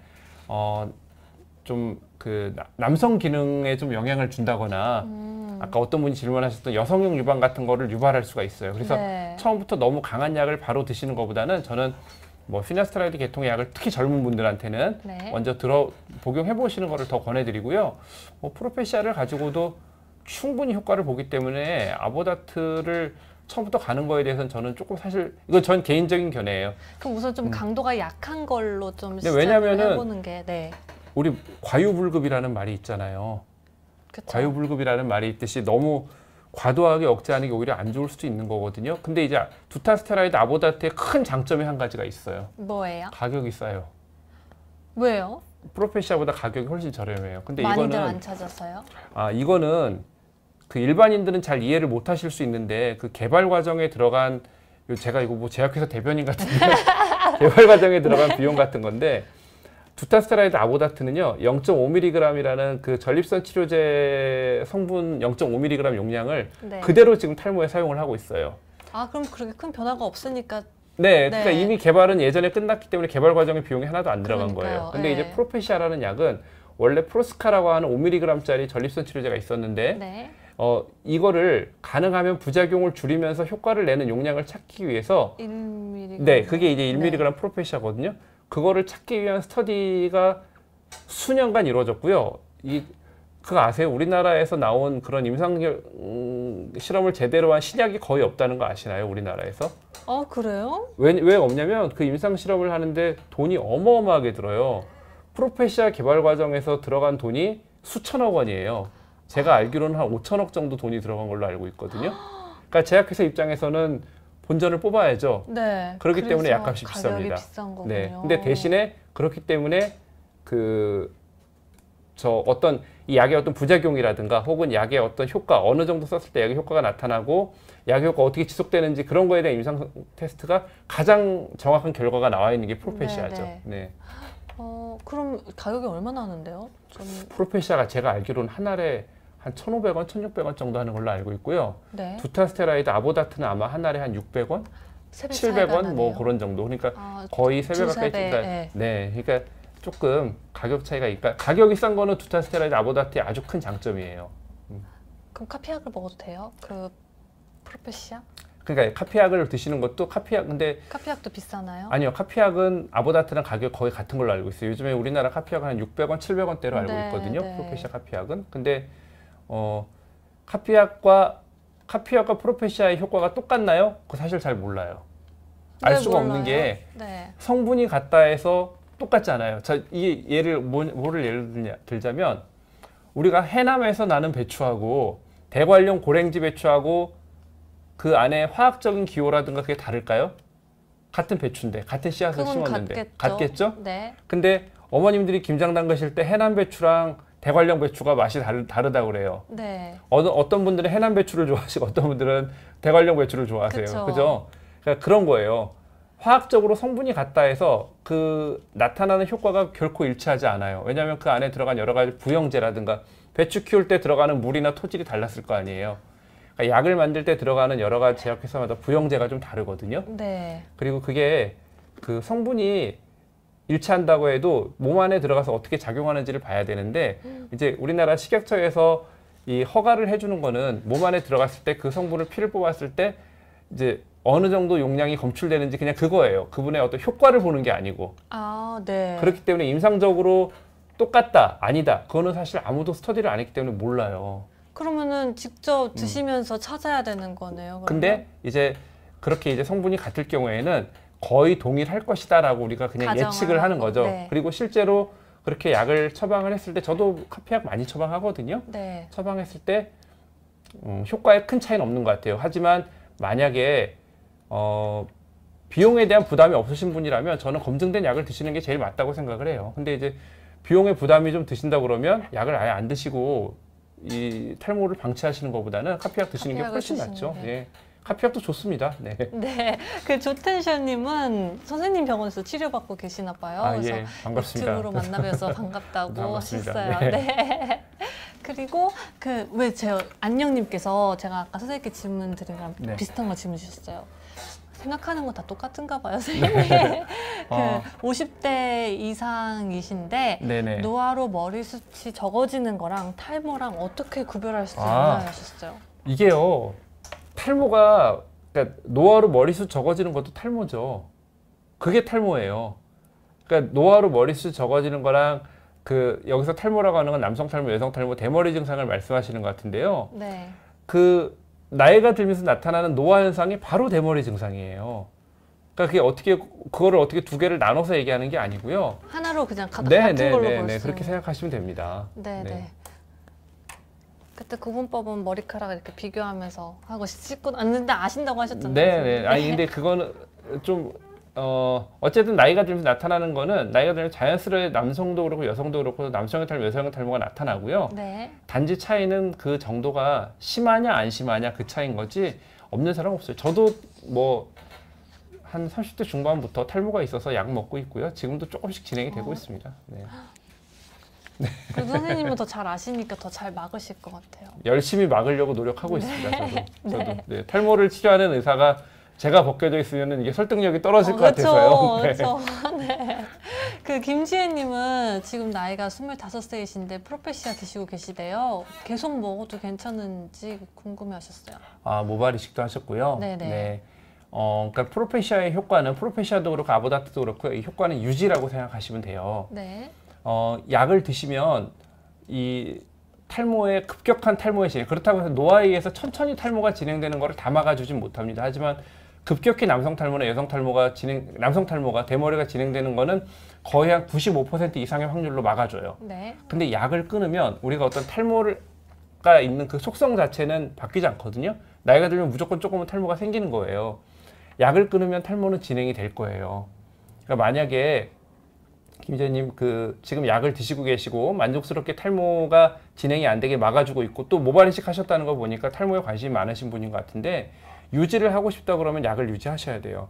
좀 그 남성 기능에 좀 영향을 준다거나 아까 어떤 분이 질문하셨던 여성용 유방 같은 거를 유발할 수가 있어요. 그래서 처음부터 너무 강한 약을 바로 드시는 것보다는 저는 뭐 피나스테라이드 계통의 약을 특히 젊은 분들한테는 먼저 복용해 보시는 거를 더 권해드리고요. 뭐 프로페시아를 가지고도 충분히 효과를 보기 때문에 아보다트를 처음부터 가는 거에 대해서는 저는 조금 사실 이건 전 개인적인 견해예요. 그럼 우선 좀 강도가 약한 걸로 좀 시작을 해보는 게 우리 과유불급이라는 말이 있잖아요. 그쵸? 과유불급이라는 말이 있듯이 너무 과도하게 억제하는 게 오히려 안 좋을 수도 있는 거거든요. 근데 이제 두타스테라이드 아보다트의 큰 장점이 한 가지가 있어요. 뭐예요? 가격이 싸요. 왜요? 프로페시아보다 가격이 훨씬 저렴해요. 근데 많이들 이거는 안 찾았어요? 이거는 그 일반인들은 잘 이해를 못 하실 수 있는데 그 개발 과정에 들어간 제가 이거 뭐 제약회사 대변인 같은데 개발 과정에 들어간 비용 같은 건데 두타스테라이드 아보다트는요 0.5mg이라는 그 전립선 치료제 성분 0.5mg 용량을 그대로 지금 탈모에 사용을 하고 있어요. 아 그럼 그렇게 큰 변화가 없으니까 그러니까 이미 개발은 예전에 끝났기 때문에 개발 과정의 비용이 하나도 안 들어간 거예요. 근데 이제 프로페시아라는 약은 원래 프로스카라고 하는 5mg짜리 전립선 치료제가 있었는데 이거를 가능하면 부작용을 줄이면서 효과를 내는 용량을 찾기 위해서 1mg. 그게 이제 1mg 프로페시아거든요. 그거를 찾기 위한 스터디가 수년간 이루어졌고요. 그거 아세요? 우리나라에서 나온 그런 임상 실험을 제대로 한 신약이 거의 없다는 거 아시나요? 우리나라에서? 아 그래요? 왜 없냐면 그 임상 실험을 하는데 돈이 어마어마하게 들어요. 프로페시아 개발 과정에서 들어간 돈이 수천억 원이에요. 제가 알기로는 한 5천억 정도 돈이 들어간 걸로 알고 있거든요. 그러니까 제약회사 입장에서는 본전을 뽑아야죠. 그렇기 때문에 약값이 비쌉니다. 비싼 거군요. 근데 대신에 그렇기 때문에 어떤 이 약의 어떤 부작용이라든가 혹은 약의 어떤 효과 어느 정도 썼을 때 약의 효과가 나타나고 약의 효과 어떻게 지속되는지 그런 거에 대한 임상 테스트가 가장 정확한 결과가 나와 있는 게 프로페시아죠. 그럼 가격이 얼마나 하는데요? 프로페시아가 제가 알기로는 한 알에 한 1,500원, 1,600원 정도 하는 걸로 알고 있고요. 두타스테라이드 아보다트는 아마 한 알에 한 600원, 700원 뭐 그런 정도. 그러니까 거의 3배 가까이 찐다. 그러니까 조금 가격 차이가 있다. 가격이 싼 거는 두타스테라이드 아보다트의 아주 큰 장점이에요. 그럼 카피약을 먹어도 돼요? 그 프로페시아? 그러니까 카피약을 드시는 것도 근데 카피약도 비싸나요? 아니요. 카피약은 아보다트랑 가격 거의 같은 걸로 알고 있어요. 요즘에 우리나라 카피약은 한 600원, 700원대로 알고 있거든요. 프로페시아 카피약은. 근데 카피약과 프로페시아의 효과가 똑같나요? 그거 사실 잘 몰라요. 알 수가 없는 게 성분이 같다 해서 똑같지 않아요. 뭐를 예를 들자면 우리가 해남에서 나는 배추하고 대관령 고랭지 배추하고 그 안에 화학적인 기호라든가 그게 다를까요? 같은 배추인데 같은 씨앗을 심었는데 같겠죠? 근데 어머님들이 김장 담그실 때 해남 배추랑 대관령 배추가 맛이 다르다고 그래요. 어떤 분들은 해남 배추를 좋아하시고 어떤 분들은 대관령 배추를 좋아하세요. 그죠? 그러니까 그런 거예요. 화학적으로 성분이 같다 해서 그 나타나는 효과가 결코 일치하지 않아요. 왜냐하면 그 안에 들어간 여러 가지 부영제라든가 배추 키울 때 들어가는 물이나 토질이 달랐을 거 아니에요. 그러니까 약을 만들 때 들어가는 여러 가지 제약회사마다 부영제가 좀 다르거든요. 그리고 그게 그 성분이 일치한다고 해도 몸 안에 들어가서 어떻게 작용하는지를 봐야 되는데 이제 우리나라 식약처에서 이 허가를 해주는 거는 몸 안에 들어갔을 때 그 성분을 피를 뽑았을 때 이제 어느 정도 용량이 검출되는지 그냥 그거예요. 그분의 어떤 효과를 보는 게 아니고. 그렇기 때문에 임상적으로 똑같다, 아니다. 그거는 사실 아무도 스터디를 안 했기 때문에 몰라요. 그러면은 직접 드시면서 찾아야 되는 거네요. 그러면? 근데 이제 그렇게 이제 성분이 같을 경우에는 거의 동일할 것이다라고 우리가 그냥 예측을 하는 거죠. 그리고 실제로 그렇게 약을 처방을 했을 때 저도 카피약 많이 처방하거든요. 처방했을 때 효과에 큰 차이는 없는 것 같아요. 하지만 만약에 비용에 대한 부담이 없으신 분이라면 저는 검증된 약을 드시는 게 제일 맞다고 생각을 해요. 근데 이제 비용의 부담이 좀 드신다 그러면 약을 아예 안 드시고 이 탈모를 방치하시는 것보다는 카피약 드시는 게 훨씬 낫죠. 예. 카피약도 좋습니다. 네. 네. 그 조텐션님은 선생님 병원에서 치료받고 계시나 봐요. 아, 그래서 예. 반갑습니다. 유튜브로 만나뵈서 반갑다고 반갑습니다. 하셨어요. 네. 네. 그리고 그 왜 안녕님께서 제가 아까 선생님께 질문 드린 거랑 네. 비슷한 거 질문 주셨어요. 생각하는 건 다 똑같은가 봐요, 선생님. 네. 그 50대 이상이신데 네네. 노화로 머리숱이 적어지는 거랑 탈모랑 어떻게 구별할 수 있나요? 하셨어요. 이게요. 탈모가 그러니까 노화로 머리숱 적어지는 것도 탈모죠. 그게 탈모예요. 그러니까 노화로 머리숱 적어지는 거랑 그 여기서 탈모라고 하는 건 남성 탈모, 여성 탈모, 대머리 증상을 말씀하시는 것 같은데요. 네. 그 나이가 들면서 나타나는 노화 현상이 바로 대머리 증상이에요. 그러니까 그게 어떻게 그거를 어떻게 두 개를 나눠서 얘기하는 게 아니고요. 하나로 그냥 같은 걸로 볼 수 그렇게 생각하시면 됩니다. 네, 네. 그때 구분법은 머리카락을 이렇게 비교하면서 하고 씻고 났는데 아신다고 하셨잖아요. 네. 아니 근데 그거는 좀 어쨌든 나이가 들면서 나타나는 거는 나이가 들면 자연스레 남성도 그렇고 여성도 그렇고 남성의 탈모, 여성의 탈모가 나타나고요. 네. 단지 차이는 그 정도가 심하냐 안 심하냐 그 차이인 거지 없는 사람 없어요. 저도 뭐 한 30대 중반부터 탈모가 있어서 약 먹고 있고요. 지금도 조금씩 진행이 되고 있습니다. 네. 그래도 선생님은 더 잘 아시니까 더 잘 막으실 것 같아요. 열심히 막으려고 노력하고 있습니다. 저도. 네. 탈모를 치료하는 의사가 제가 벗겨져 있으면 이게 설득력이 떨어질 것 같아서요. 그렇죠. 네. 그 김지혜님은 지금 나이가 25세이신데 프로페시아 드시고 계시대요. 계속 먹어도 괜찮은지 궁금해하셨어요. 아, 모발 이식도 하셨고요. 네네. 네. 그러니까 프로페시아의 효과는 프로페시아도 그렇고 아보다트도 그렇고 이 효과는 유지라고 생각하시면 돼요. 네. 약을 드시면 이 탈모의 급격한 탈모의 진행, 그렇다고 해서 노화에 의해서 천천히 탈모가 진행되는 것을 다 막아주진 못합니다. 하지만 급격히 남성 탈모나 여성 탈모가 남성 탈모가 대머리가 진행되는 거는 거의 한 95% 이상의 확률로 막아줘요. 네. 근데 약을 끊으면 우리가 어떤 탈모가 있는 그 속성 자체는 바뀌지 않거든요. 나이가 들면 무조건 조금은 탈모가 생기는 거예요. 약을 끊으면 탈모는 진행이 될 거예요. 그러니까 만약에 김지혜님 지금 약을 드시고 계시고 만족스럽게 탈모가 진행이 안 되게 막아주고 있고 또 모발 이식 하셨다는 거 보니까 탈모에 관심이 많으신 분인 것 같은데 유지를 하고 싶다 그러면 약을 유지하셔야 돼요.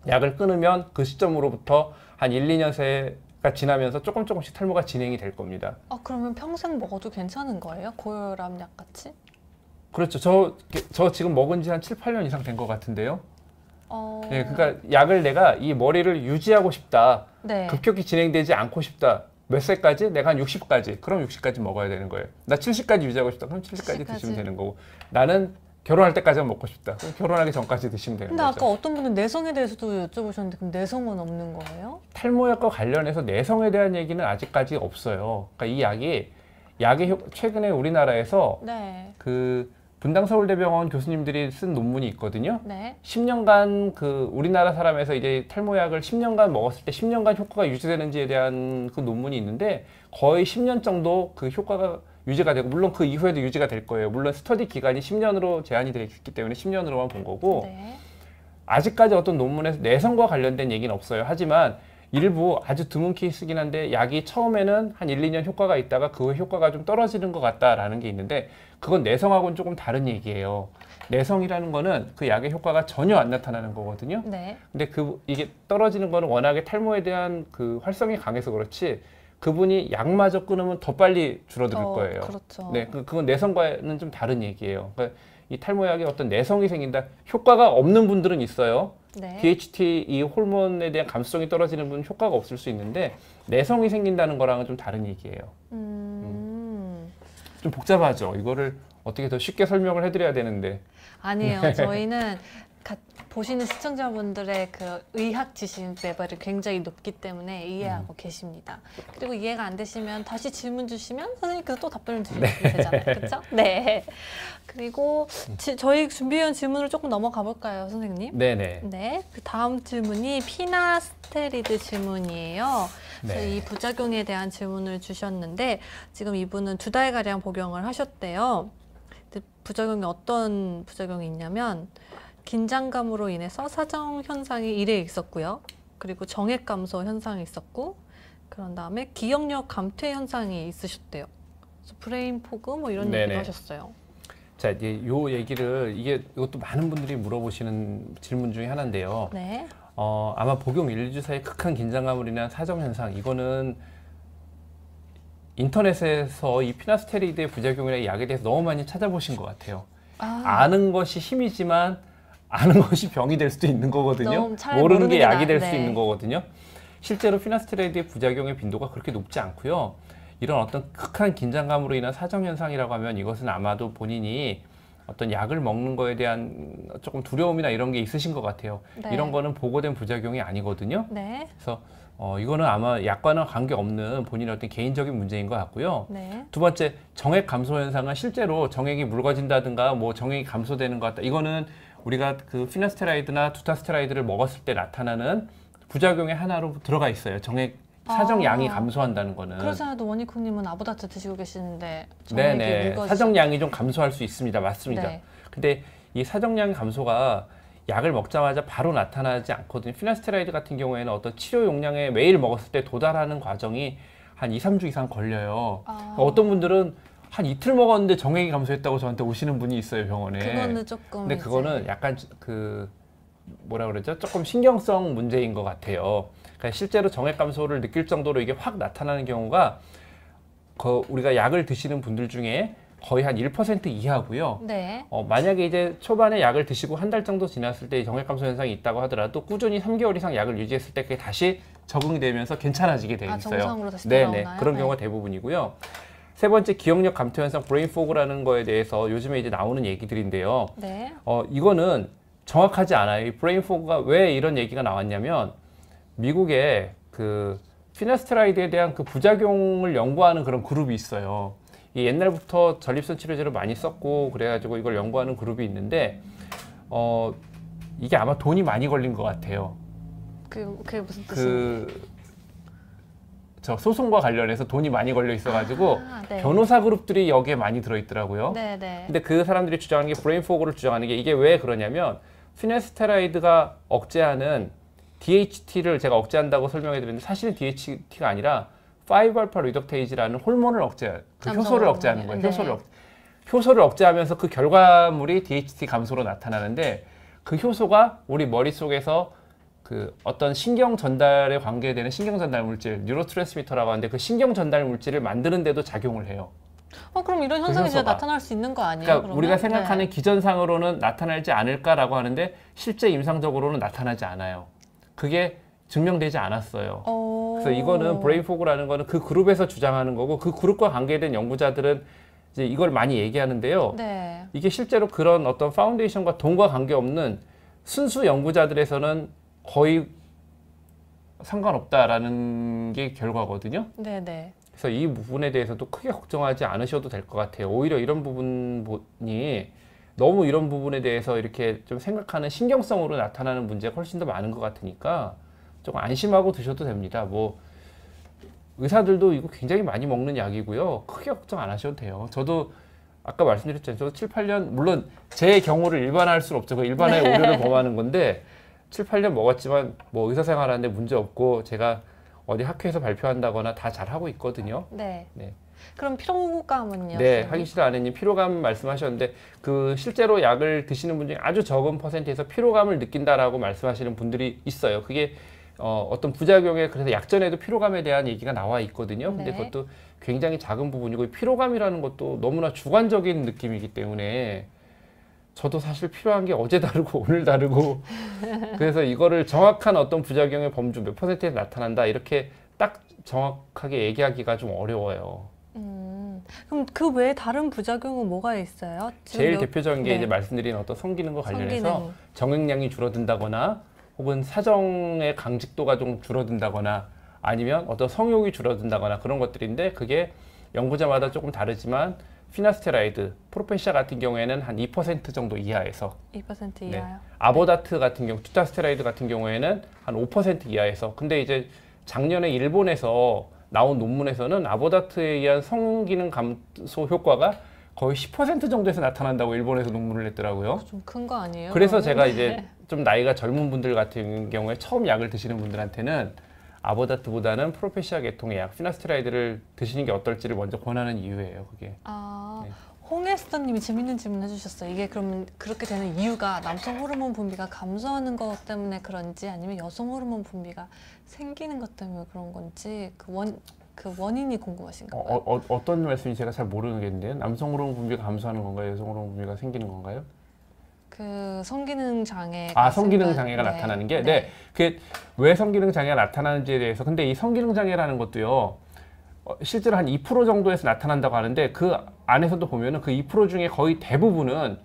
약을 끊으면 그 시점으로부터 한 1, 2년세가 지나면서 조금씩 탈모가 진행이 될 겁니다. 그러면 평생 먹어도 괜찮은 거예요? 고혈압약 같이? 그렇죠. 저 지금 먹은 지 한 7, 8년 이상 된 것 같은데요. 네, 그러니까 약을 내가 이 머리를 유지하고 싶다. 네. 급격히 진행되지 않고 싶다. 몇 세까지? 내가 한 60까지. 그럼 60까지 먹어야 되는 거예요. 나 70까지 유지하고 싶다. 그럼 70까지 드시면 되는 거고. 나는 결혼할 때까지만 먹고 싶다. 그럼 결혼하기 전까지 드시면 되는 근데 거죠. 아까 어떤 분은 내성에 대해서도 여쭤보셨는데 그럼 내성은 없는 거예요? 탈모약과 관련해서 내성에 대한 얘기는 아직까지 없어요. 그러니까 이 약의 최근에 우리나라에서 네. 분당서울대병원 교수님들이 쓴 논문이 있거든요. 네. 10년간 우리나라 사람에서 이제 탈모약을 10년간 먹었을 때 10년간 효과가 유지되는지에 대한 그 논문이 있는데 거의 10년 정도 그 효과가 유지가 되고 물론 그 이후에도 유지가 될 거예요. 물론 스터디 기간이 10년으로 제한이 되어 있기 때문에 10년으로만 본 거고 네. 아직까지 어떤 논문에서 내성과 관련된 얘기는 없어요. 하지만 일부 아주 드문 케이스긴 한데 약이 처음에는 한 1, 2년 효과가 있다가 그 후에 효과가 좀 떨어지는 것 같다라는 게 있는데 그건 내성하고는 조금 다른 얘기예요. 내성이라는 거는 그 약의 효과가 전혀 안 나타나는 거거든요. 네. 근데 이게 떨어지는 거는 워낙에 탈모에 대한 그 활성이 강해서 그렇지 그분이 약마저 끊으면 더 빨리 줄어들 거예요. 그렇죠. 네, 그건 내성과는 좀 다른 얘기예요. 그러니까 이 탈모약에 어떤 내성이 생긴다. 효과가 없는 분들은 있어요. 네. DHT 이 호르몬에 대한 감수성이 떨어지는 분은 효과가 없을 수 있는데 내성이 생긴다는 거랑은 좀 다른 얘기예요. 좀 복잡하죠. 이거를 어떻게 더 쉽게 설명을 해드려야 되는데. 아니에요. 저희는 보시는 시청자분들의 그 의학 지식 레벨이 굉장히 높기 때문에 이해하고 계십니다. 그리고 이해가 안 되시면 다시 질문 주시면 선생님께서 또 답변을 주시면 되잖아요. 그렇죠? 네. 그리고 저희 준비해온 질문을 조금 넘어가 볼까요, 선생님? 네네. 네. 그 다음 질문이 피나스테리드 질문이에요. 네. 이 부작용에 대한 질문을 주셨는데 지금 이분은 2달가량 복용을 하셨대요. 부작용이 어떤 부작용이 있냐면 긴장감으로 인해서 사정 현상이 1회 있었고요. 그리고 정액 감소 현상이 있었고, 그런 다음에 기억력 감퇴 현상이 있으셨대요. 그래서 브레인 포그 뭐 이런 네네. 얘기도 하셨어요. 자, 이제 요 얘기를 이것도 많은 분들이 물어보시는 질문 중에 하나인데요. 네. 아마 복용 1, 2주 사이 극한 긴장감으로 인한 사정 현상, 이거는 인터넷에서 이 피나스테리드의 부작용이나 약에 대해서 너무 많이 찾아보신 것 같아요. 아는 것이 힘이지만 아는 것이 병이 될 수도 있는 거거든요. 모르는 게 약이 될 수도 있는 거거든요. 실제로 피나스테리드의 부작용의 빈도가 그렇게 높지 않고요. 이런 어떤 극한 긴장감으로 인한 사정 현상이라고 하면 이것은 아마도 본인이 어떤 약을 먹는 거에 대한 조금 두려움이나 이런 게 있으신 것 같아요. 네. 이런 거는 보고된 부작용이 아니거든요. 네. 그래서 이거는 아마 약과는 관계없는 본인의 어떤 개인적인 문제인 것 같고요. 네. 두 번째, 정액 감소 현상은 실제로 정액이 묽어진다든가 뭐 정액이 감소되는 것 같다. 이거는 우리가 그 피나스테라이드나 두타스테라이드를 먹었을 때 나타나는 부작용의 하나로 들어가 있어요. 정액 사정량이 감소한다는 거는. 그렇잖아요. 원희콩님은 아보다트 드시고 계시는데 정액이 네네. 묽어지죠. 사정량이 좀 감소할 수 있습니다. 맞습니다. 네. 근데 이 사정량 감소가 약을 먹자마자 바로 나타나지 않거든요. 피나스테라이드 같은 경우에는 어떤 치료 용량에 매일 먹었을 때 도달하는 과정이 한 2, 3주 이상 걸려요. 어떤 분들은 한 이틀 먹었는데 정액이 감소했다고 저한테 오시는 분이 있어요, 병원에. 그거는 조금. 근데 그거는 약간 뭐라 그러죠? 조금 신경성 문제인 것 같아요. 그러니까 실제로 정액 감소를 느낄 정도로 이게 확 나타나는 경우가 우리가 약을 드시는 분들 중에 거의 한 1% 이하고요. 네. 만약에 이제 초반에 약을 드시고 한 달 정도 지났을 때 정액 감소 현상이 있다고 하더라도 꾸준히 3개월 이상 약을 유지했을 때 그게 다시 적응이 되면서 괜찮아지게 돼 있어요. 정상으로 다시 네네. 돌아오나요? 그런 경우가 대부분이고요. 세 번째, 기억력 감퇴 현상, 브레인 포그라는 거에 대해서 요즘에 이제 나오는 얘기들인데요. 네. 이거는 정확하지 않아요. 이 브레인 포그가 왜 이런 얘기가 나왔냐면 미국에 그 피나스테라이드에 대한 그 부작용을 연구하는 그런 그룹이 있어요. 이 옛날부터 전립선 치료제를 많이 썼고 그래가지고 이걸 연구하는 그룹이 있는데 이게 아마 돈이 많이 걸린 것 같아요. 그게 무슨 뜻이에요? 저 소송과 관련해서 돈이 많이 걸려 있어가지고 네. 변호사 그룹들이 여기에 많이 들어있더라고요. 네네. 근데 그 사람들이 주장하는 게 브레인 포그를 주장하는 게 이게 왜 그러냐면 피나스테라이드가 억제하는 DHT를 제가 억제한다고 설명해 드렸는데 사실은 DHT가 아니라 5알파 리덕테이지라는 호르몬을 효소를 억제하는 거예요. 네. 효소를 억제하면서 그 결과물이 DHT 감소로 나타나는데 그 효소가 우리 머릿속에서 그 어떤 신경 전달에 관계되는 신경 전달 물질, 뉴로트랜스미터라고 하는데 그 신경 전달 물질을 만드는 데도 작용을 해요. 그럼 이런 현상이 진짜 나타날 수 있는 거 아니에요? 그러니까 그러면? 우리가 생각하는 기전상으로는 나타나지 않을까라고 하는데 실제 임상적으로는 나타나지 않아요. 그게 증명되지 않았어요. 그래서 이거는 브레인 포그라는 거는 그 그룹에서 주장하는 거고 그 그룹과 관계된 연구자들은 이제 이걸 많이 얘기하는데요. 네. 이게 실제로 그런 어떤 파운데이션과 돈과 관계없는 순수 연구자들에서는 거의 상관없다라는 게 결과거든요. 네네. 그래서 이 부분에 대해서도 크게 걱정하지 않으셔도 될 것 같아요. 오히려 이런 부분이 너무 이런 부분에 대해서 이렇게 좀 생각하는 신경성으로 나타나는 문제가 훨씬 더 많은 것 같으니까 조금 안심하고 드셔도 됩니다. 뭐 의사들도 이거 굉장히 많이 먹는 약이고요. 크게 걱정 안 하셔도 돼요. 저도 아까 말씀드렸잖아요. 저도 7, 8년 물론 제 경우를 일반화할 수는 없죠. 그 일반화의 오류를 범하는 건데 7, 8년 먹었지만 뭐 의사생활 하는데 문제 없고 제가 어디 학회에서 발표한다거나 다 잘하고 있거든요. 네. 네. 그럼 피로감은요? 네, 하기시다 아내님 피로감 말씀하셨는데 그 실제로 약을 드시는 분 중에 아주 적은 퍼센트에서 피로감을 느낀다라고 말씀하시는 분들이 있어요. 그게 어떤 부작용에 그래서 약전에도 피로감에 대한 얘기가 나와 있거든요. 근데 네. 그것도 굉장히 작은 부분이고 피로감이라는 것도 너무나 주관적인 느낌이기 때문에 저도 사실 필요한 게 어제 다르고 오늘 다르고 그래서 이거를 정확한 어떤 부작용의 범주 몇 퍼센트에 나타난다 이렇게 딱 정확하게 얘기하기가 좀 어려워요. 그럼 그 외에 다른 부작용은 뭐가 있어요? 제일 대표적인 게 이제 말씀드린 어떤 성기능과 관련해서 정액량이 줄어든다거나 혹은 사정의 강직도가 좀 줄어든다거나 아니면 어떤 성욕이 줄어든다거나 그런 것들인데 그게 연구자마다 조금 다르지만 피나스테라이드, 프로페시아 같은 경우에는 한 2% 정도 이하에서 2% 이하요? 네. 아보다트 같은 경우, 두타스테라이드 같은 경우에는 한 5% 이하에서 근데 이제 작년에 일본에서 나온 논문에서는 아보다트에 의한 성기능 감소 효과가 거의 10% 정도에서 나타난다고 일본에서 논문을 냈더라고요. 좀 큰 거 아니에요? 그래서 제가 이제 좀 나이가 젊은 분들 같은 경우에 처음 약을 드시는 분들한테는 아보다트보다는 프로페시아 계통의 약 피나스테라이드를 드시는 게 어떨지를 먼저 권하는 이유예요. 그게. 네. 홍혜스터님이 재밌는 질문 해주셨어요. 이게 그러면 그렇게 되는 이유가 남성 호르몬 분비가 감소하는 것 때문에 그런지 아니면 여성 호르몬 분비가 생기는 것 때문에 그런 건지 그 원인이 궁금하신가요? 어떤 말씀인지 제가 잘 모르겠는데요. 남성 호르몬 분비가 감소하는 건가요? 여성 호르몬 분비가 생기는 건가요? 그 성기능 장애. 성기능 장애가 나타나는 게? 네. 그 왜 성기능 장애가 나타나는지에 대해서. 근데 이 성기능 장애라는 것도요. 실제로 한 2% 정도에서 나타난다고 하는데 그 안에서도 보면은 그 2% 중에 거의 대부분은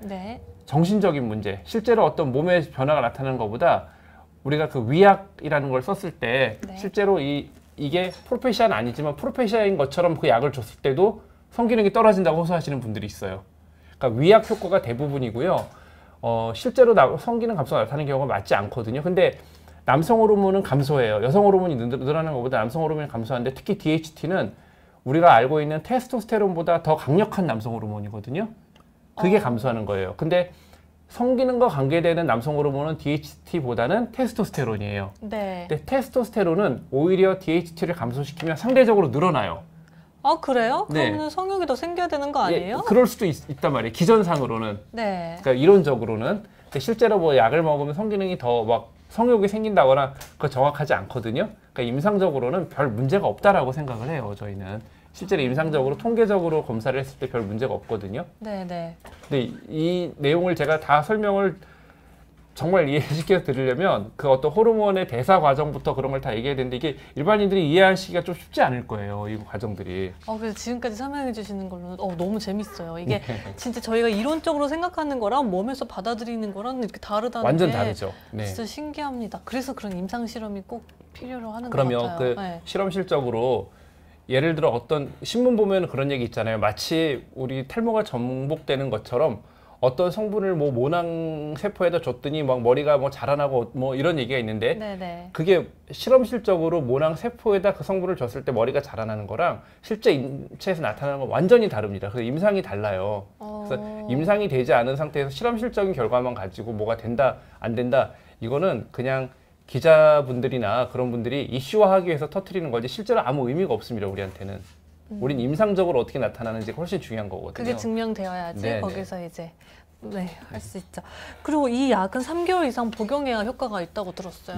정신적인 문제. 실제로 어떤 몸의 변화가 나타나는 것보다 우리가 그 위약이라는 걸 썼을 때 실제로 이게 프로페시아는 아니지만 프로페시아인 것처럼 그 약을 줬을 때도 성기능이 떨어진다고 호소하시는 분들이 있어요. 그러니까 위약 효과가 대부분이고요. 실제로 성기능 감소가 나타나는 경우가 맞지 않거든요. 근데 남성 호르몬은 감소해요. 여성 호르몬이 늘어나는 것보다 남성 호르몬이 감소하는데 특히 DHT는 우리가 알고 있는 테스토스테론보다 더 강력한 남성 호르몬이거든요. 그게 감소하는 거예요. 근데 성기능과 관계되는 남성 호르몬은 DHT보다는 테스토스테론이에요. 근데 테스토스테론은 오히려 DHT를 감소시키면 상대적으로 늘어나요. 아, 그래요? 그러면 성욕이 더 생겨야 되는 거 아니에요? 그럴 수도 있단 말이에요. 기전상으로는. 그러니까 이론적으로는. 근데 실제로 뭐 약을 먹으면 성기능이 더 막 성욕이 생긴다거나 그거 정확하지 않거든요. 그러니까 임상적으로는 별 문제가 없다라고 생각을 해요. 저희는. 실제로 임상적으로 통계적으로 검사를 했을 때 별 문제가 없거든요. 근데 이 내용을 제가 다 설명을 정말 이해시켜서 드리려면 그 어떤 호르몬의 대사 과정부터 그런 걸 다 얘기해야 되는데 이게 일반인들이 이해하시기가 좀 쉽지 않을 거예요. 이 과정들이. 그래서 지금까지 설명해 주시는 걸로는 너무 재밌어요. 이게 진짜 저희가 이론적으로 생각하는 거랑 몸에서 받아들이는 거랑 이렇게 다르다는 완전 게 다르죠. 진짜 신기합니다. 그래서 그런 임상 실험이 꼭 필요로 하는 것 그러면 같아요. 그 실험실적으로 예를 들어 어떤 신문 보면 그런 얘기 있잖아요. 마치 우리 탈모가 정복되는 것처럼 어떤 성분을 뭐 모낭 세포에다 줬더니 막 머리가 뭐 자라나고 뭐 이런 얘기가 있는데 그게 실험실적으로 모낭 세포에다 그 성분을 줬을 때 머리가 자라나는 거랑 실제 인체에서 나타나는 건 완전히 다릅니다. 그래서 임상이 달라요. 그래서 임상이 되지 않은 상태에서 실험실적인 결과만 가지고 뭐가 된다 안 된다 이거는 그냥 기자분들이나 그런 분들이 이슈화하기 위해서 터뜨리는 거지 실제로 아무 의미가 없습니다. 우리한테는. 우린 임상적으로 어떻게 나타나는지가 훨씬 중요한 거거든요. 그게 증명되어야지 거기서 이제 할 수 있죠. 그리고 이 약은 3개월 이상 복용해야 효과가 있다고 들었어요.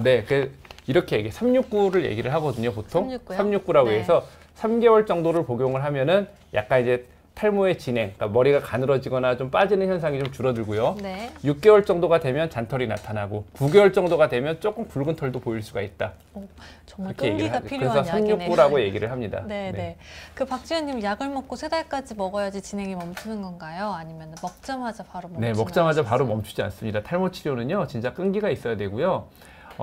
이렇게 369를 얘기를 하거든요. 보통 369요? 369라고 해서 3개월 정도를 복용을 하면은 약간 이제 탈모의 진행, 그러니까 머리가 가늘어지거나 좀 빠지는 현상이 좀 줄어들고요. 6개월 정도가 되면 잔털이 나타나고 9개월 정도가 되면 조금 굵은 털도 보일 수가 있다. 정말 끈기가 필요한 그래서 약이네요. 369라고 얘기를 합니다. 그 박지현님 약을 먹고 3달까지 먹어야지 진행이 멈추는 건가요? 아니면 먹자마자 바로 멈추는 건가요? 먹자마자 바로 멈추지 않습니다. 탈모 치료는요, 진짜 끈기가 있어야 되고요.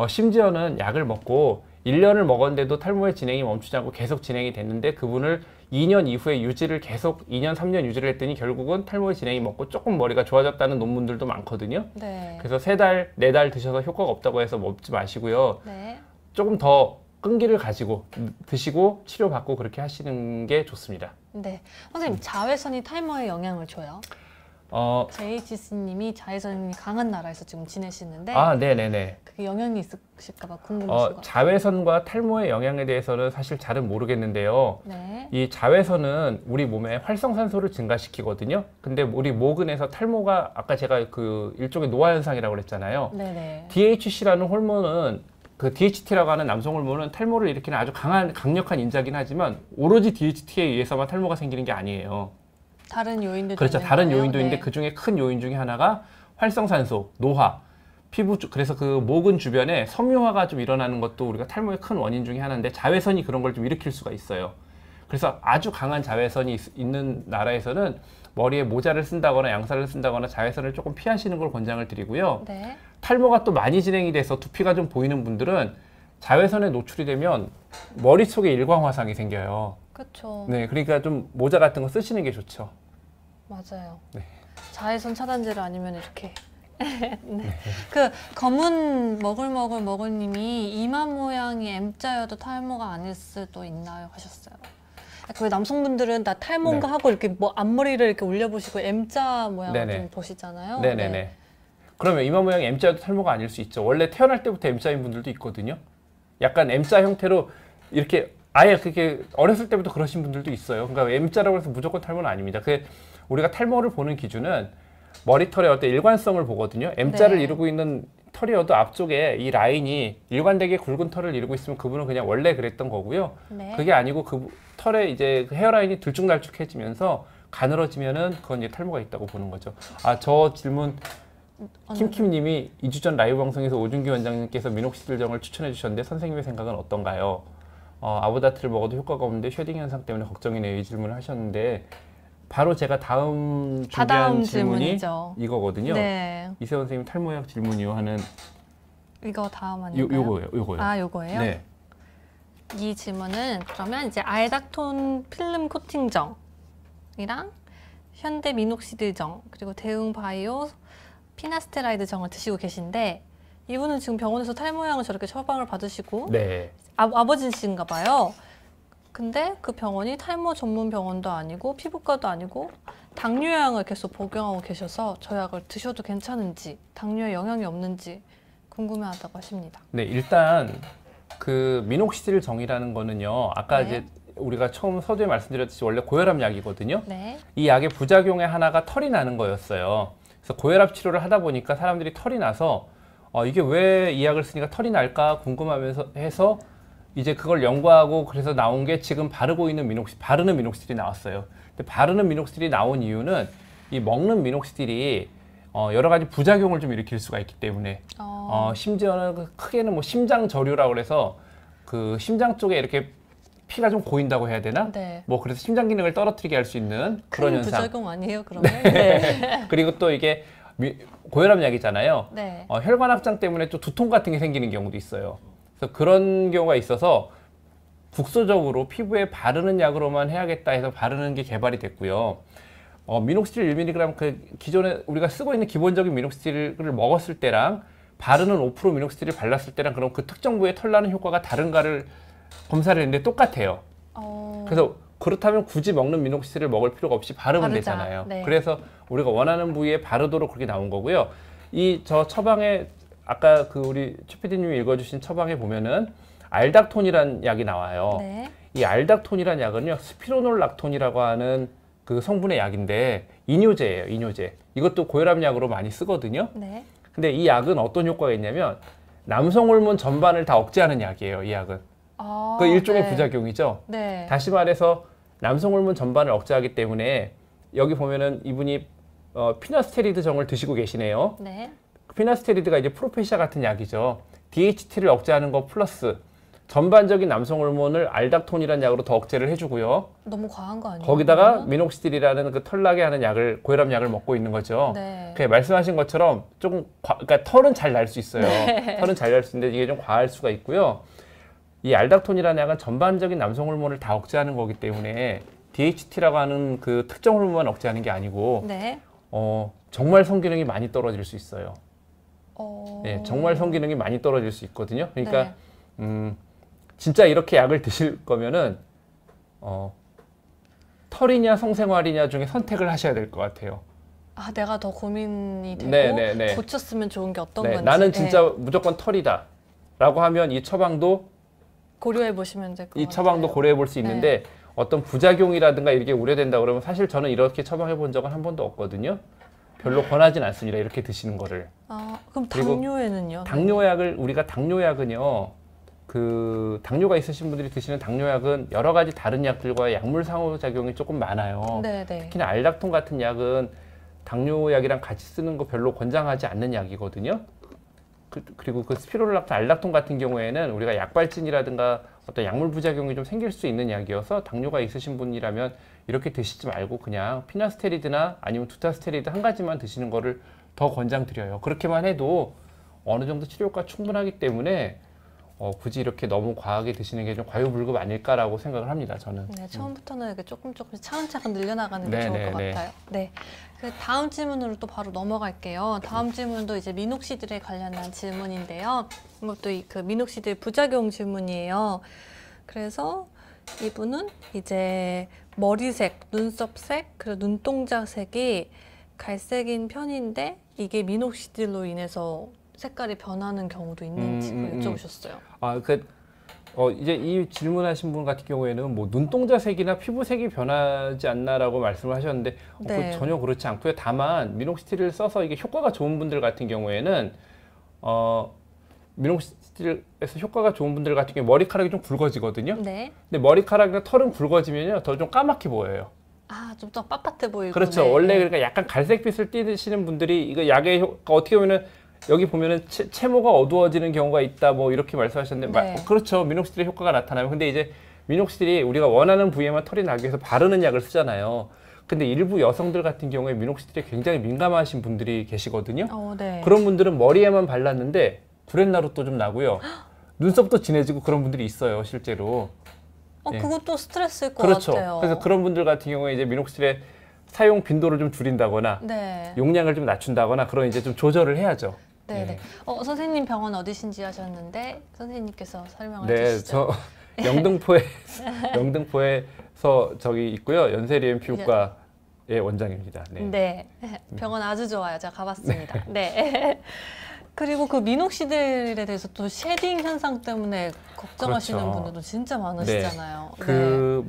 심지어는 약을 먹고 1년을 먹었는데도 탈모의 진행이 멈추지 않고 계속 진행이 됐는데 그분을 2년 이후에 유지를 계속 2년, 3년 유지를 했더니 결국은 탈모의 진행이 먹고 조금 머리가 좋아졌다는 논문들도 많거든요. 그래서 3달, 4달 드셔서 효과가 없다고 해서 먹지 마시고요. 조금 더 끈기를 가지고 드시고 치료받고 그렇게 하시는 게 좋습니다. 선생님, 자외선이 탈모에 영향을 줘요? JHC님이 자외선이 강한 나라에서 지금 지내시는데 그게 영향이 있으실까 봐 궁금하시고 자외선과 탈모의 영향에 대해서는 사실 잘은 모르겠는데요. 이 자외선은 우리 몸에 활성산소를 증가시키거든요. 근데 우리 모근에서 탈모가 아까 제가 그 일종의 노화 현상이라고 그랬잖아요. DHC라는 호르몬은 그 DHT라고 하는 남성 호르몬은 탈모를 일으키는 아주 강력한 인자긴 하지만 오로지 DHT에 의해서만 탈모가 생기는 게 아니에요. 다른 요인도 다른 요인도 있는데 그 중에 큰 요인 중에 하나가 활성산소, 노화, 피부 그래서 그 모근 주변에 섬유화가 좀 일어나는 것도 우리가 탈모의 큰 원인 중에 하나인데 자외선이 그런 걸 좀 일으킬 수가 있어요. 그래서 아주 강한 자외선이 있는 나라에서는 머리에 모자를 쓴다거나 양살을 쓴다거나 자외선을 조금 피하시는 걸 권장을 드리고요. 탈모가 또 많이 진행이 돼서 두피가 좀 보이는 분들은 자외선에 노출이 되면 머릿속에 일광화상이 생겨요. 그러니까 좀 모자 같은 거 쓰시는 게 좋죠. 맞아요. 자외선 차단제를 아니면 이렇게 그 검은 머글머글님이 이마 모양이 M자여도 탈모가 아닐 수도 있나요? 하셨어요. 왜 남성분들은 나 탈모인가 하고 이렇게 뭐 앞머리를 이렇게 올려보시고 M자 모양을 좀 보시잖아요. 네네네. 그러면 이마 모양이 M자여도 탈모가 아닐 수 있죠. 원래 태어날 때부터 M자인 분들도 있거든요. 약간 M자 형태로 이렇게 아예 그렇게 어렸을 때부터 그러신 분들도 있어요. 그러니까 M자라고 해서 무조건 탈모는 아닙니다. 그 우리가 탈모를 보는 기준은 머리털의 어떤 일관성을 보거든요. M자를 이루고 있는 털이어도 앞쪽에 이 라인이 일관되게 굵은 털을 이루고 있으면 그분은 그냥 원래 그랬던 거고요. 그게 아니고 그 털에 이제 그 헤어라인이 들쭉날쭉해지면서 가늘어지면은 그건 이제 탈모가 있다고 보는 거죠. 아, 저 질문 킴킴님이 2주 전 라이브 방송에서 오준기 원장님께서 미녹시딜 정을 추천해 주셨는데 선생님의 생각은 어떤가요? 아보다트를 먹어도 효과가 없는데 쉐딩 현상 때문에 걱정이네요. 이 질문을 하셨는데 바로 제가 다음 준비한 질문이 이거거든요. 이세원 선생님 탈모약 질문이요 하는 이거 다음 아닌가요? 요거요. 아, 요거예요? 네. 이 질문은 그러면 이제 알닥톤 필름 코팅정이랑 현대 미녹시딜 정 그리고 대웅 바이오 피나스테라이드 정을 드시고 계신데 이분은 지금 병원에서 탈모약을 저렇게 처방을 받으시고 아버지신가 봐요. 근데 그 병원이 탈모 전문 병원도 아니고 피부과도 아니고 당뇨약을 계속 복용하고 계셔서 저 약을 드셔도 괜찮은지 당뇨에 영향이 없는지 궁금해하다고 하십니다. 네, 일단 그 미녹시딜 정이라는 거는요. 아까 이제 우리가 처음 서두에 말씀드렸듯이 원래 고혈압 약이거든요. 이 약의 부작용의 하나가 털이 나는 거였어요. 그래서 고혈압 치료를 하다 보니까 사람들이 털이 나서 이게 왜 이 약을 쓰니까 털이 날까 궁금하면서 해서 이제 그걸 연구하고 그래서 나온 게 지금 바르고 있는 바르는 미녹시딜이 나왔어요. 근데 바르는 미녹시딜이 나온 이유는 이 먹는 미녹시딜이 여러 가지 부작용을 좀 일으킬 수가 있기 때문에 심지어는 크게는 뭐 심장 저류라고 그래서 그 심장 쪽에 이렇게 피가 좀 고인다고 해야 되나? 뭐 그래서 심장 기능을 떨어뜨리게 할 수 있는 그런 현상. 부작용 아니에요, 그러면? 그리고 또 이게 고혈압 약이잖아요. 혈관 확장 때문에 또 두통 같은 게 생기는 경우도 있어요. 그래서 그런 경우가 있어서 국소적으로 피부에 바르는 약으로만 해야겠다 해서 바르는 게 개발이 됐고요. 미녹시딜 1mg 그 기존에 우리가 쓰고 있는 기본적인 미녹시딜을 먹었을 때랑 바르는 5% 미녹시딜을 발랐을 때랑 그럼 그 특정 부위에 털 나는 효과가 다른가를 검사를 했는데 똑같아요. 그래서 그렇다면 굳이 먹는 미녹시딜을 먹을 필요가 없이 바르면 되잖아요. 그래서 우리가 원하는 부위에 바르도록 그렇게 나온 거고요. 저 처방에 아까 그 우리 최 PD님이 읽어주신 처방에 보면은 알닥톤이라는 약이 나와요. 이 알닥톤이라는 약은요 스피로놀락톤이라고 하는 그 성분의 약인데 이뇨제예요. 이뇨제. 이것도 고혈압 약으로 많이 쓰거든요. 근데 이 약은 어떤 효과가 있냐면 남성 호르몬 전반을 다 억제하는 약이에요. 이 약은. 그 일종의 부작용이죠. 다시 말해서 남성 호르몬 전반을 억제하기 때문에 여기 보면은 이분이 피나스테리드 정을 드시고 계시네요. 피나스테리드가 이제 프로페시아 같은 약이죠. DHT를 억제하는 거 플러스 전반적인 남성 호르몬을 알닥톤이라는 약으로 더 억제를 해주고요. 너무 과한 거 아니에요? 거기다가 미녹시딜이라는 그 털나게 하는 약을 고혈압 약을 먹고 있는 거죠. 그 말씀하신 것처럼 조금 그러니까 털은 잘 날 수 있어요. 털은 잘 날 수 있는데 이게 좀 과할 수가 있고요. 이 알닥톤이라는 약은 전반적인 남성 호르몬을 다 억제하는 거기 때문에 DHT라고 하는 그 특정 호르몬만 억제하는 게 아니고 정말 성기능이 많이 떨어질 수 있어요. 정말 성기능이 많이 떨어질 수 있거든요. 그러니까 진짜 이렇게 약을 드실 거면은 털이냐 성생활이냐 중에 선택을 하셔야 될 것 같아요. 아, 내가 더 고민이 되고 고쳤으면 좋은 게 어떤 건지. 나는 진짜 무조건 털이다 라고 하면 이 처방도 고려해 보시면 될 것 같아요. 이 처방도 고려해 볼 수 있는데 어떤 부작용이라든가 이렇게 우려된다 그러면 사실 저는 이렇게 처방해 본 적은 한 번도 없거든요. 별로 권하진 않습니다. 이렇게 드시는 거를. 그럼 당뇨에는요? 당뇨약을 우리가 당뇨약은요. 그 당뇨가 있으신 분들이 드시는 당뇨약은 여러 가지 다른 약들과 약물 상호작용이 조금 많아요. 특히나 알닥톤 같은 약은 당뇨약이랑 같이 쓰는 거 별로 권장하지 않는 약이거든요. 그리고 그 스피로락톤, 알닥톤 같은 경우에는 우리가 약발진이라든가 어떤 약물 부작용이 좀 생길 수 있는 약이어서 당뇨가 있으신 분이라면 이렇게 드시지 말고 그냥 피나스테리드나 아니면 두타스테리드 한 가지만 드시는 거를 더 권장드려요. 그렇게만 해도 어느 정도 치료효과가 충분하기 때문에 굳이 이렇게 너무 과하게 드시는 게 좀 과유불급 아닐까라고 생각을 합니다. 저는. 처음부터는 이렇게 조금씩 차근차근 늘려나가는 게 좋을 것 같아요. 그 다음 질문으로 또 바로 넘어갈게요. 다음 질문도 이제 미녹시딜에 관련한 질문인데요. 이것도 그 미녹시딜 부작용 질문이에요. 그래서 이분은 이제 머리색, 눈썹색, 그리고 눈동자색이 갈색인 편인데 이게 미녹시딜로 인해서 색깔이 변하는 경우도 있는지 여쭤보셨어요. 이제 이 질문하신 분 같은 경우에는 뭐 눈동자색이나 피부색이 변하지 않나라고 말씀을 하셨는데 네. 전혀 그렇지 않고요. 다만 미녹시딜을 써서 이게 효과가 좋은 분들 같은 경우에는 미녹시딜에서 효과가 좋은 분들 같은 경우 머리카락이 좀 굵어지거든요. 네. 근데 머리카락이나 털은 굵어지면요 더 좀 까맣게 보여요. 좀 더 빳빳해 보이고. 그렇죠. 네. 원래 그러니까 약간 갈색빛을 띠시는 분들이 이거 약의 효과 어떻게 보면은 여기 보면은 채모가 어두워지는 경우가 있다 뭐 이렇게 말씀하셨는데 네. 그렇죠. 미녹시딜의 효과가 나타나요. 근데 이제 미녹시딜이 우리가 원하는 부위에만 털이 나기 위해서 바르는 약을 쓰잖아요. 근데 일부 여성들 같은 경우에 미녹시딜에 굉장히 민감하신 분들이 계시거든요. 네. 그런 분들은 머리에만 발랐는데 구렛나루도 좀 나고요. 눈썹도 진해지고 그런 분들이 있어요, 실제로. 예. 그것도 스트레스일 것 그렇죠. 같아요. 그래서 그런 분들 같은 경우에 이제 미녹시딜의 사용 빈도를 좀 줄인다거나 네. 용량을 좀 낮춘다거나 그런 이제 좀 조절을 해야죠. 네네. 선생님 병원 어디신지 하셨는데 선생님께서 설명을 네, 해주시죠. 저 영등포에서 저기 있고요. 연세리엠 피부과의 원장입니다. 네. 네. 병원 아주 좋아요. 제가 가봤습니다. 네. 그리고 그 미녹시딜에 대해서 또 쉐딩 현상 때문에 걱정하시는 그렇죠. 분들도 진짜 많으시잖아요. 네. 그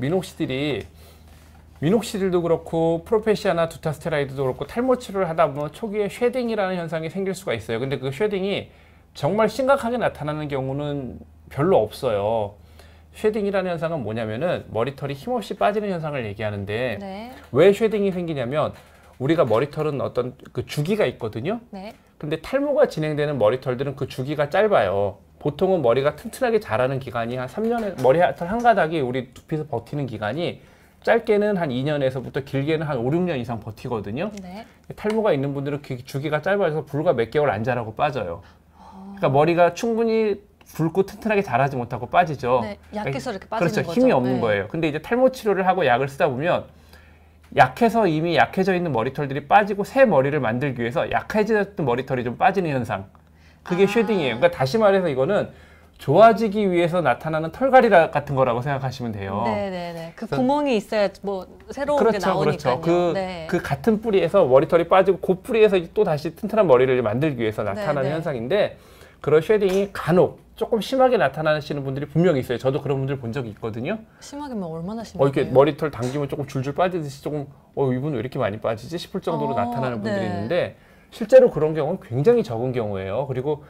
미녹시딜도 그렇고 프로페시아나 두타스테라이드도 그렇고 탈모 치료를 하다 보면 초기에 쉐딩이라는 현상이 생길 수가 있어요. 근데 그 쉐딩이 정말 심각하게 나타나는 경우는 별로 없어요. 쉐딩이라는 현상은 뭐냐면은 머리털이 힘없이 빠지는 현상을 얘기하는데 네. 왜 쉐딩이 생기냐면 우리가 머리털은 어떤 그 주기가 있거든요. 네. 근데 탈모가 진행되는 머리털들은 그 주기가 짧아요. 보통은 머리가 튼튼하게 자라는 기간이 한 3년에 머리털 한 가닥이 우리 두피에서 버티는 기간이 짧게는 한 2년에서부터 길게는 한 5, 6년 이상 버티거든요. 네. 탈모가 있는 분들은 그 주기가 짧아서 불과 몇 개월 안 자라고 빠져요. 그러니까 머리가 충분히 굵고 튼튼하게 자라지 못하고 빠지죠. 네, 약해서 이렇게 빠지는 그렇죠. 거죠. 힘이 없는 네. 거예요. 근데 이제 탈모 치료를 하고 약을 쓰다 보면 약해서 이미 약해져 있는 머리털들이 빠지고 새 머리를 만들기 위해서 약해졌던 머리털이 좀 빠지는 현상. 그게 쉐딩이에요. 그러니까 다시 말해서 이거는 좋아지기 위해서 나타나는 털갈이 같은 거라고 생각하시면 돼요. 네네네. 그 구멍이 있어야 뭐 새로운 게 그렇죠, 나오니까요. 그렇죠. 그 같은 뿌리에서 머리털이 빠지고 그 뿌리에서 또 다시 튼튼한 머리를 만들기 위해서 나타나는 네네. 현상인데 그런 쉐딩이 간혹 조금 심하게 나타나시는 분들이 분명히 있어요. 저도 그런 분들 본 적이 있거든요. 심하게면 얼마나 심해요? 이렇게 머리털 당기면 조금 줄줄 빠지듯이 조금 이분 왜 이렇게 많이 빠지지 싶을 정도로 나타나는 분들이 네. 있는데 실제로 그런 경우는 굉장히 적은 경우예요. 그리고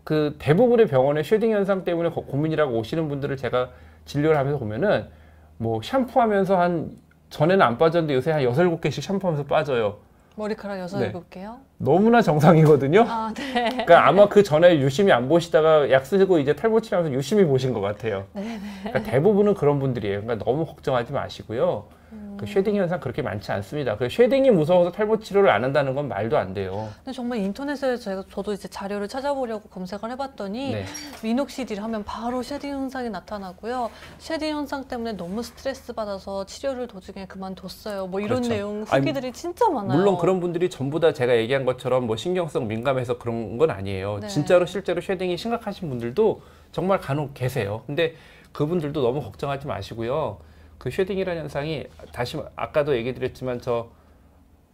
그 대부분의 병원의 쉐딩 현상 때문에 고민이라고 오시는 분들을 제가 진료를 하면서 보면은 뭐 샴푸하면서 전에는 안 빠졌는데 요새 한 6, 7개씩 샴푸하면서 빠져요. 머리카락 6, 7개요? 너무나 정상이거든요. 네. 그러니까 아마 그 전에 유심히 안 보시다가 약 쓰고 이제 탈모 치료하면서 유심히 보신 것 같아요. 네네. 그러니까 대부분은 그런 분들이에요. 그러니까 너무 걱정하지 마시고요. 그 쉐딩 현상 그렇게 많지 않습니다. 그 쉐딩이 무서워서 탈모 치료를 안 한다는 건 말도 안 돼요. 근데 정말 인터넷에 저도 이제 자료를 찾아보려고 검색을 해봤더니 네. 미녹시딜 하면 바로 쉐딩 현상이 나타나고요. 쉐딩 현상 때문에 너무 스트레스 받아서 치료를 도중에 그만뒀어요. 뭐 이런 그렇죠. 내용 후기들이 진짜 많아요. 물론 그런 분들이 전부 다 제가 얘기한 것처럼 뭐 신경성 민감해서 그런 건 아니에요. 네. 실제로 쉐딩이 심각하신 분들도 정말 간혹 계세요. 근데 그분들도 너무 걱정하지 마시고요. 그 쉐딩이라는 현상이 다시 아까도 얘기 드렸지만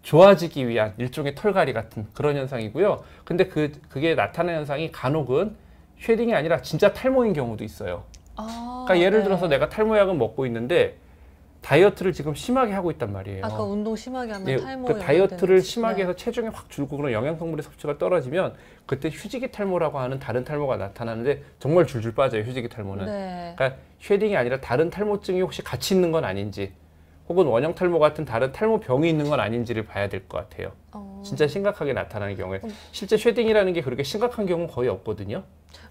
좋아지기 위한 일종의 털갈이 같은 그런 현상이고요. 근데 그게 나타나는 현상이 간혹은 쉐딩이 아니라 진짜 탈모인 경우도 있어요. 그러니까 예를 들어서 내가 탈모약은 먹고 있는데 다이어트를 지금 심하게 하고 있단 말이에요. 아까 운동 심하게 하면 탈모 그 다이어트를 심하게 해서 체중이 확 줄고 그런 영양성분의 섭취가 떨어지면 그때 휴지기 탈모라고 하는 다른 탈모가 나타나는데 정말 줄줄 빠져요. 휴지기 탈모는. 네. 그러니까 쉐딩이 아니라 다른 탈모증이 혹시 같이 있는 건 아닌지 혹은 원형 탈모 같은 다른 탈모 병이 있는 건 아닌지를 봐야 될 것 같아요. 진짜 심각하게 나타나는 경우에 실제 쉐딩이라는 게 그렇게 심각한 경우는 거의 없거든요.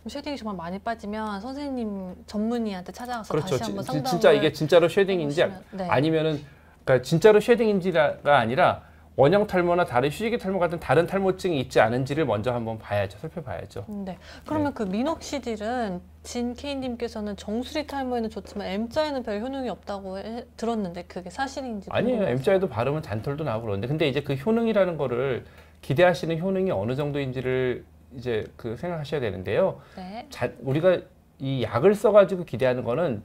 쉐딩이 정말 많이 빠지면 선생님 전문의한테 찾아가서 그렇죠. 다시 한번 상담을 진짜 이게 진짜로 쉐딩인지 네. 아니면은 그러니까 진짜로 쉐딩인지가 아니라 원형 탈모나 다른 휴지기 탈모 같은 다른 탈모증이 있지 않은지를 먼저 한번 봐야죠. 살펴봐야죠. 네. 그러면 그 미녹시딜은 진케이님께서는 정수리 탈모에는 좋지만 M자에는 별 효능이 없다고 들었는데 그게 사실인지 아니에요. M자에도 바르면 잔털도 나고 그러는데 근데 이제 그 효능이라는 거를 기대하시는 효능이 어느 정도인지를 이제 생각하셔야 되는데요. 네. 우리가 이 약을 써가지고 기대하는 거는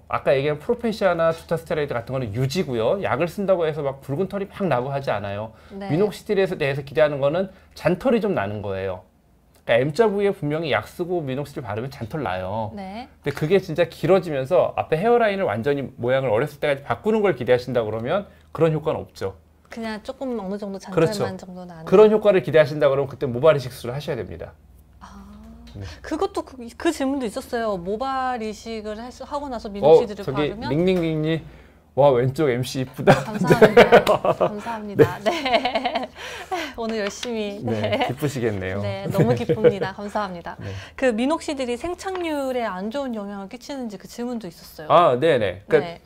아까 얘기한 프로페시아나 두타스테로이드 같은 거는 유지고요. 약을 쓴다고 해서 막 붉은 털이 막 나고 하지 않아요. 네. 미녹시딜에 대해서 기대하는 거는 잔털이 좀 나는 거예요. 그러니까 M자 부위에 분명히 약 쓰고 미녹시딜 바르면 잔털 나요. 네. 근데 그게 진짜 길어지면서 앞에 헤어라인을 완전히 모양을 어렸을 때까지 바꾸는 걸 기대하신다 그러면 그런 효과는 없죠. 그냥 조금 어느 정도 잔털만 그렇죠. 정도 나는. 그런 효과를 기대하신다 그러면 그때 모발 이식술을 하셔야 됩니다. 네. 그것도 그 질문도 있었어요. 모발 이식을 하고 나서 미녹시딜을 바르면 닝닝닝님 와 왼쪽 MC 이쁘다. 감사합니다. 감사합니다. 네. 오늘 열심히 네. 기쁘시겠네요. 네, 너무 기쁩니다. 감사합니다. 네. 그 미녹시딜이 생착률에 안 좋은 영향을 끼치는지 그 질문도 있었어요. 아, 네네. 그러니까 네.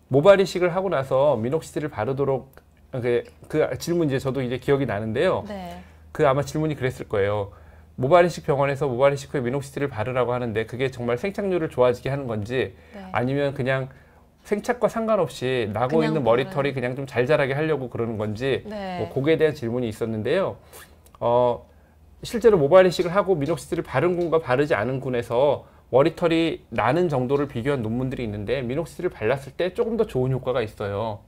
모발 이식을 하고 나서 미녹시딜을 바르도록 그 질문 이제 저도 이제 기억이 나는데요. 네. 그 아마 질문이 그랬을 거예요. 모발 이식 병원에서 모발 이식 후에 미녹시딜을 바르라고 하는데 그게 정말 생착률을 좋아지게 하는 건지 네. 아니면 그냥 생착과 상관없이 나고 있는 머리털이 그냥 좀 잘 자라게 하려고 그러는 건지 네. 뭐 그거에 대한 질문이 있었는데요. 실제로 모발 이식을 하고 미녹시딜을 바른 군과 바르지 않은 군에서 머리털이 나는 정도를 비교한 논문들이 있는데 미녹시딜을 발랐을 때 조금 더 좋은 효과가 있어요.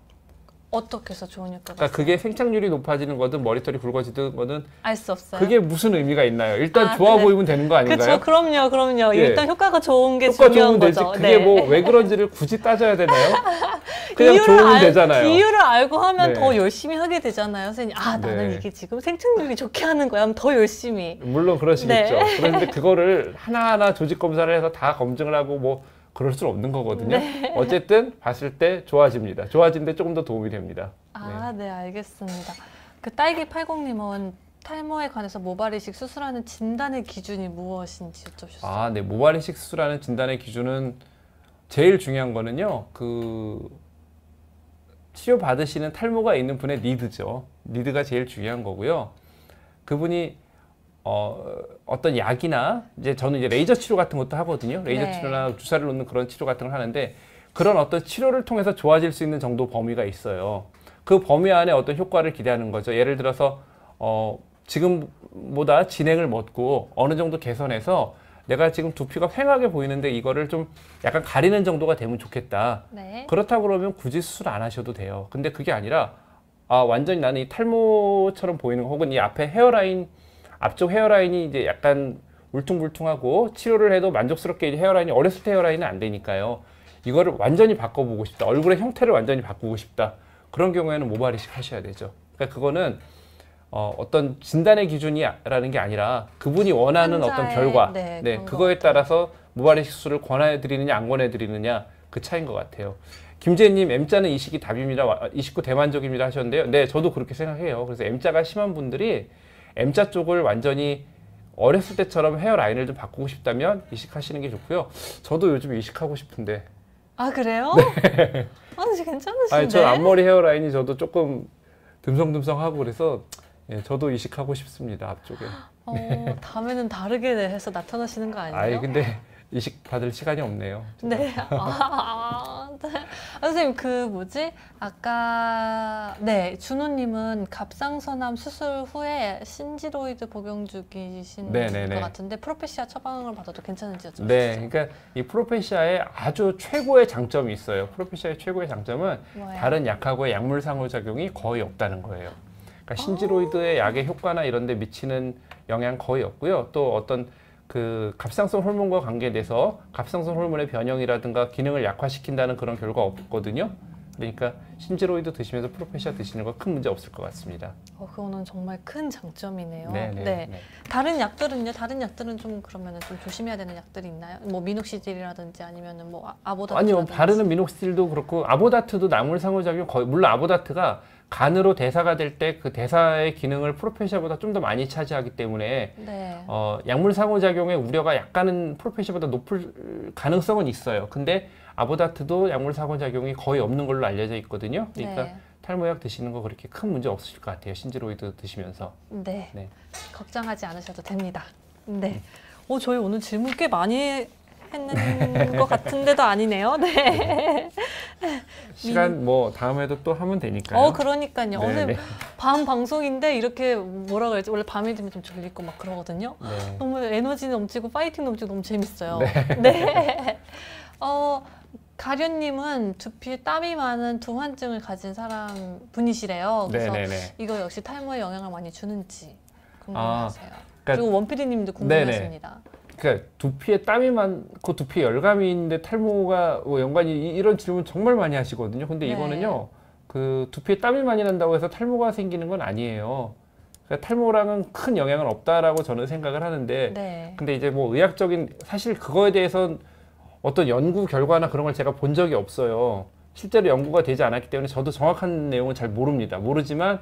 어떻게 해서 좋은 효과가 그러니까 그게 생착률이 높아지는 거든 머리털이 굵어지는 거든 알 수 없어요. 그게 무슨 의미가 있나요? 일단 좋아 보이면 되는 거 아닌가요? 그렇죠. 그럼요. 예. 일단 효과가 좋은 게 중요한 거죠. 그게 네. 뭐 왜 그런지를 굳이 따져야 되나요? 그냥 좋으면 되잖아요. 이유를 알고 하면 네. 더 열심히 하게 되잖아요. 선생님, 나는 네. 이게 지금 생착률이 좋게 하는 거야. 하면 더 열심히. 물론 그러시겠죠. 네. 그런데 그거를 하나하나 조직 검사를 해서 다 검증을 하고 뭐 그럴 수는 없는 거거든요. 네. 어쨌든 봤을 때 좋아집니다. 좋아지는데 조금 더 도움이 됩니다. 네, 알겠습니다. 그 딸기 80님은 탈모에 관해서 모발 이식 수술하는 진단의 기준이 무엇인지 여쭤주셨어요. 네, 모발 이식 수술하는 진단의 기준은 제일 중요한 거는요. 그 치료 받으시는 탈모가 있는 분의 니드죠. 니드가 제일 중요한 거고요. 그분이 어떤 약이나 이제 저는 이제 레이저 치료 같은 것도 하거든요. 레이저 네. 치료나 주사를 놓는 그런 치료 같은 걸 하는데 그런 어떤 치료를 통해서 좋아질 수 있는 정도 범위가 있어요. 그 범위 안에 어떤 효과를 기대하는 거죠. 예를 들어서 지금보다 진행을 먹고 어느 정도 개선해서 내가 지금 두피가 휑하게 보이는데 이거를 좀 약간 가리는 정도가 되면 좋겠다. 네. 그렇다고 그러면 굳이 수술 안 하셔도 돼요. 근데 그게 아니라 완전히 나는 이 탈모처럼 보이는 거 혹은 이 앞에 헤어라인 앞쪽 헤어라인이 이제 약간 울퉁불퉁하고 치료를 해도 만족스럽게 이제 헤어라인이 어렸을 때 헤어라인은 안 되니까요. 이거를 완전히 바꿔보고 싶다. 얼굴의 형태를 완전히 바꾸고 싶다. 그런 경우에는 모발 이식 하셔야 되죠. 그러니까 그거는 어떤 진단의 기준이라는 게 아니라 그분이 원하는 어떤 결과, 네, 그거에 따라서 모발 이식 수술을 권해드리느냐 안 권해드리느냐 그 차이인 것 같아요. 김재님, M자는 이식이 답입니다. 이식 후 대만족입니다 하셨는데요. 네, 저도 그렇게 생각해요. 그래서 M자가 심한 분들이 M자 쪽을 완전히 어렸을 때처럼 헤어라인을 좀 바꾸고 싶다면 이식하시는 게 좋고요. 저도 요즘 이식하고 싶은데. 그래요? 네. 괜찮으신데? 저 앞머리 헤어라인이 저도 조금 듬성듬성하고 그래서 저도 이식하고 싶습니다. 앞쪽에. 다음에는 다르게 해서 나타나시는 거 아니에요? 근데 이식 받을 시간이 없네요. 네. 네. 선생님 아까 준호님은 갑상선암 수술 후에 신지로이드 복용 중이신 것 같은데 프로페시아 처방을 받아도 괜찮은지 여쭤보세요. 네, 그러니까 이 프로페시아의 아주 최고의 장점이 있어요. 프로페시아의 최고의 장점은 뭐예요? 다른 약하고의 약물 상호작용이 거의 없다는 거예요. 그러니까 신지로이드의 약의 효과나 이런 데 미치는 영향 거의 없고요. 또 어떤 그 갑상선 호르몬과 관계돼서 갑상선 호르몬의 변형이라든가 기능을 약화시킨다는 그런 결과 없거든요. 그러니까 신지로이드 드시면서 프로페시아 드시는 거 큰 문제 없을 것 같습니다. 그거는 정말 큰 장점이네요. 네. 다른 약들은요? 다른 약들은 좀 그러면 좀 조심해야 되는 약들이 있나요? 뭐 미녹시딜이라든지 아니면은 뭐 아보다트? 아니요, 바르는 미녹시딜도 그렇고 아보다트도 약물 상호작용 거의 물론 아보다트가 간으로 대사가 될 때 그 대사의 기능을 프로페시아보다 좀 더 많이 차지하기 때문에 약물 상호작용의 우려가 약간은 프로페시아보다 높을 가능성은 있어요. 근데 아보다트도 약물 상호작용이 거의 없는 걸로 알려져 있거든요. 그러니까 탈모약 드시는 거 그렇게 큰 문제 없으실 것 같아요. 신지로이드 드시면서. 네. 걱정하지 않으셔도 됩니다. 네. 저희 오늘 질문 꽤 많이 했는 것 같은데도 아니네요. 네. 시간 다음에도 또 하면 되니까요. 그러니까요. 오늘 밤 방송인데 이렇게 뭐라 그러지? 원래 밤이 되면 좀 졸리고 막 그러거든요. 너무 에너지 넘치고 파이팅 넘치고 너무 재밌어요. 네. 가련님은 두피에 땀이 많은 두환증을 가진 사람 분이시래요. 그래서 네네네. 이거 역시 탈모에 영향을 많이 주는지 궁금하세요. 그러니까, 그리고 원피디님도 궁금하십니다. 그러니까 두피에 땀이 많고 두피에 열감이 있는데 탈모가 뭐 연관이 이런 질문 정말 많이 하시거든요. 근데 이거는요. 그 두피에 땀이 많이 난다고 해서 탈모가 생기는 건 아니에요. 그러니까 탈모랑은 큰 영향은 없다라고 저는 생각을 하는데 근데 이제 뭐 의학적인 사실 그거에 대해서 어떤 연구 결과나 그런 걸 제가 본 적이 없어요. 실제로 연구가 되지 않았기 때문에 저도 정확한 내용은 잘 모릅니다. 모르지만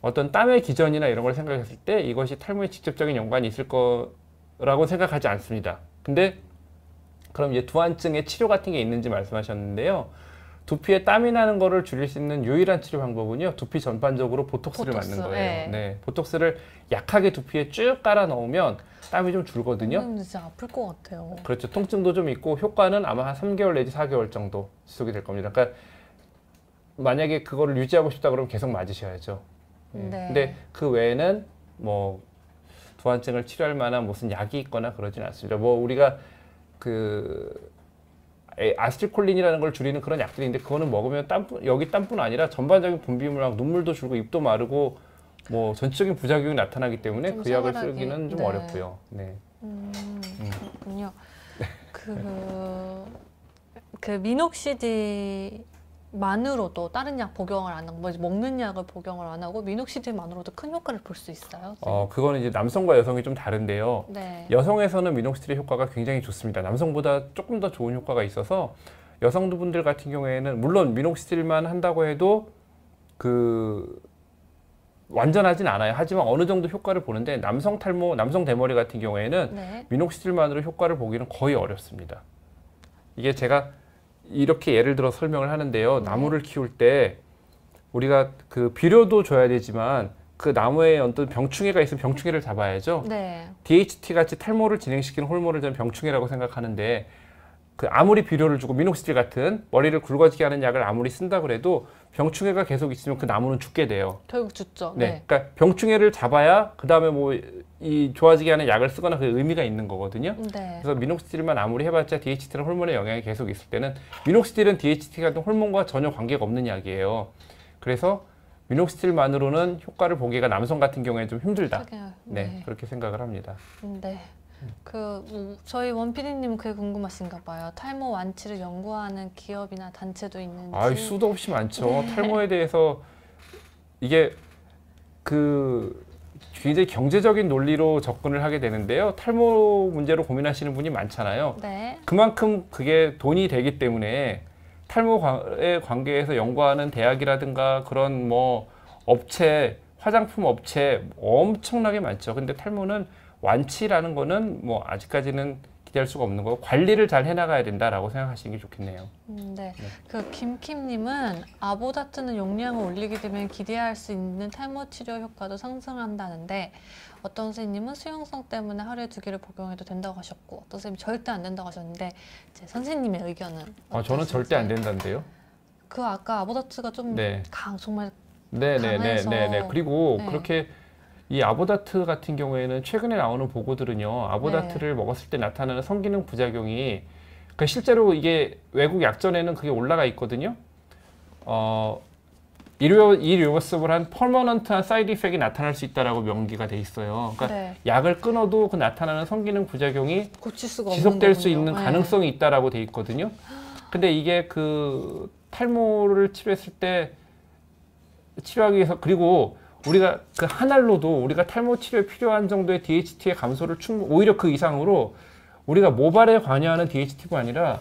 어떤 땀의 기전이나 이런 걸 생각했을 때 이것이 탈모에 직접적인 연관이 있을 거라고 생각하지 않습니다. 근데 그럼 이제 두한증의 치료 같은 게 있는지 말씀하셨는데요. 두피에 땀이 나는 거를 줄일 수 있는 유일한 치료 방법은요. 두피 전반적으로 보톡스를 맞는 거예요. 네. 보톡스를 약하게 두피에 쭉 깔아 넣으면 땀이 좀 줄거든요. 진짜 아플 것 같아요. 그렇죠. 통증도 좀 있고 효과는 아마 한 3개월 내지 4개월 정도 지속이 될 겁니다. 그러니까 만약에 그거를 유지하고 싶다 그러면 계속 맞으셔야죠. 근데 그 외에는 뭐 두한증을 치료할 만한 무슨 약이 있거나 그러진 않습니다. 뭐 우리가 그 아스틸콜린이라는 걸 줄이는 그런 약들이 있는데 그거는 먹으면 여기 땀뿐 아니라 전반적인 분비물랑 눈물도 줄고 입도 마르고 뭐 전체적인 부작용이 나타나기 때문에 그 약을 쓰기는 좀 어렵고요. 그렇군요. 그 미녹시딜만으로도 다른 약 복용을 안 하고 뭐 먹는 약을 복용을 안 하고 미녹시딜만으로도 큰 효과를 볼 수 있어요? 그거는 이제 남성과 여성이 좀 다른데요. 여성에서는 미녹시딜 효과가 굉장히 좋습니다. 남성보다 조금 더 좋은 효과가 있어서 여성분들 같은 경우에는 물론 미녹시딜만 한다고 해도 완전하진 않아요. 하지만 어느 정도 효과를 보는데 남성 탈모, 남성 대머리 같은 경우에는 미녹시딜만으로 효과를 보기는 거의 어렵습니다. 이게 제가 이렇게 예를 들어 설명을 하는데요. 나무를 키울 때 우리가 그 비료도 줘야 되지만 그 나무에 어떤 병충해가 있으면 병충해를 잡아야죠. DHT 같이 탈모를 진행시키는 호르몬을 저는 병충해라고 생각하는데 그 아무리 비료를 주고 미녹시딜 같은 머리를 굵어지게 하는 약을 아무리 쓴다 그래도 병충해가 계속 있으면 그 나무는 죽게 돼요. 결국 죽죠. 그러니까 병충해를 잡아야 그 다음에 뭐 이 좋아지게 하는 약을 쓰거나 그 의미가 있는 거거든요. 그래서 미녹시딜만 아무리 해봤자 DHT는 호르몬의 영향이 계속 있을 때는 미녹시딜은 DHT 같은 호르몬과 전혀 관계가 없는 약이에요. 그래서 미녹시딜만으로는 효과를 보기가 남성 같은 경우에 좀 힘들다. 그렇게 생각을 합니다. 저희 원피디님 그게 궁금하신가 봐요. 탈모 완치를 연구하는 기업이나 단체도 있는지. 수도 없이 많죠. 탈모에 대해서 이게 굉장히 경제적인 논리로 접근을 하게 되는데요. 탈모 문제로 고민하시는 분이 많잖아요. 그만큼 그게 돈이 되기 때문에 탈모에 관계해서 연구하는 대학이라든가 그런 뭐 업체, 화장품 업체 엄청나게 많죠. 근데 탈모는 완치라는 거는 뭐 아직까지는 기대할 수가 없는 거고 관리를 잘 해나가야 된다라고 생각하시는 게 좋겠네요. 그 김킴님은 아보다트는 용량을 올리게 되면 기대할 수 있는 탈모 치료 효과도 상승한다는데 어떤 선생님은 수용성 때문에 하루에 2개를 복용해도 된다고 하셨고 어떤 선생님이 절대 안 된다고 하셨는데 제 선생님의 의견은 저는 절대 안 된다는데요. 아까 아보다트가 좀 정말 강해서 그리고 그렇게 이 아보다트 같은 경우에는 최근에 나오는 보고들은요. 아보다트를 먹었을 때 나타나는 성기능 부작용이 실제로 이게 외국 약전에는 그게 올라가 있거든요. irreversible한 퍼머넌트한 사이드 이펙이 나타날 수 있다라고 명기가 돼 있어요. 그러니까 약을 끊어도 그 나타나는 성기능 부작용이 지속될 수 있는 가능성이 있다라고 돼 있거든요. 근데 이게 그 탈모를 치료하기 위해서 그리고 우리가 그 한 알로도 우리가 탈모 치료에 필요한 정도의 DHT의 감소를 오히려 그 이상으로 우리가 모발에 관여하는 DHT가 아니라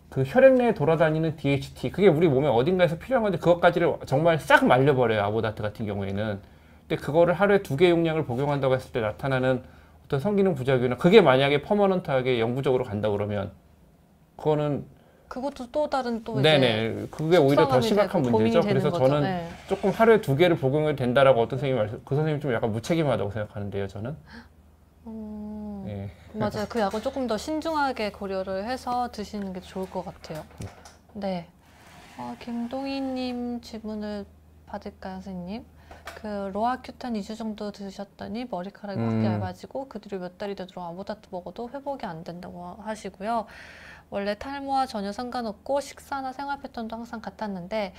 그 혈액 내에 돌아다니는 DHT 그게 우리 몸에 어딘가에서 필요한 건데 그것까지를 정말 싹 말려버려요. 아보다트 같은 경우에는. 근데 그거를 하루에 2개 용량을 복용한다고 했을 때 나타나는 어떤 성기능 부작용이나 그게 만약에 퍼머넌트하게 영구적으로 간다 그러면 그거는 그것도 또 다른 그게 오히려 더 심각한 문제죠. 그래서 저는 조금 하루에 2개를 복용해도 된다라고 어떤 선생님이 그 선생님 좀 약간 무책임하다고 생각하는데요, 저는. 맞아요. 그 약을 조금 더 신중하게 고려를 해서 드시는 게 좋을 것 같아요. 김동희님 질문을 받을까요, 선생님? 로아큐탄 2주 정도 드셨더니 머리카락이 확 얇아지고 그 뒤로 몇 달이 되도록 아보다트 먹어도 회복이 안 된다고 하시고요. 원래 탈모와 전혀 상관없고 식사나 생활 패턴도 항상 같았는데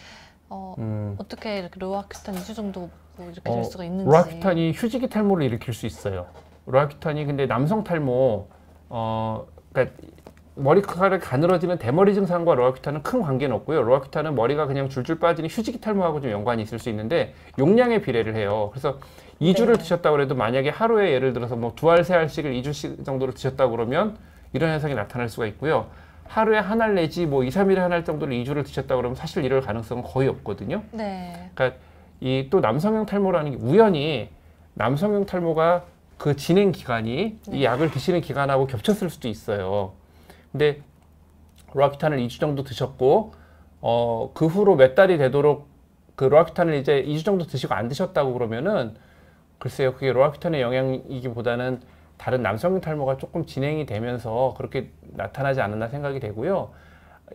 어떻게 이렇게 로아큐탄 2주 정도 뭐 이렇게 될 수가 있는지. 로아큐탄이 휴지기 탈모를 일으킬 수 있어요. 로아큐탄이 근데 남성 탈모 그러니까 머리카락이 가늘어지는 대머리 증상과 로아큐탄은 큰 관계는 없고요. 로아큐탄은 머리가 그냥 줄줄 빠지는 휴지기 탈모하고 좀 연관이 있을 수 있는데 용량에 비례를 해요. 그래서 2주를 드셨다고 해도 만약에 하루에 예를 들어서 뭐 2알, 3알씩을 2주씩 정도로 드셨다고 그러면 이런 현상이 나타날 수가 있고요. 하루에 1알 내지 뭐 2, 3일에 1알 정도를 2주를 드셨다고 그러면 사실 이럴 가능성은 거의 없거든요. 네. 그러니까 이 또 남성형 탈모라는 게 우연히 남성형 탈모가 그 진행 기간이 이 약을 드시는 기간하고 겹쳤을 수도 있어요. 근데 로아큐탄을 2주 정도 드셨고 그 후로 몇 달이 되도록 그 로아큐탄을 이제 2주 정도 드시고 안 드셨다고 그러면은 글쎄요, 그게 로아큐탄의 영향이기보다는 다른 남성형 탈모가 조금 진행이 되면서 그렇게 나타나지 않았나 생각이 되고요.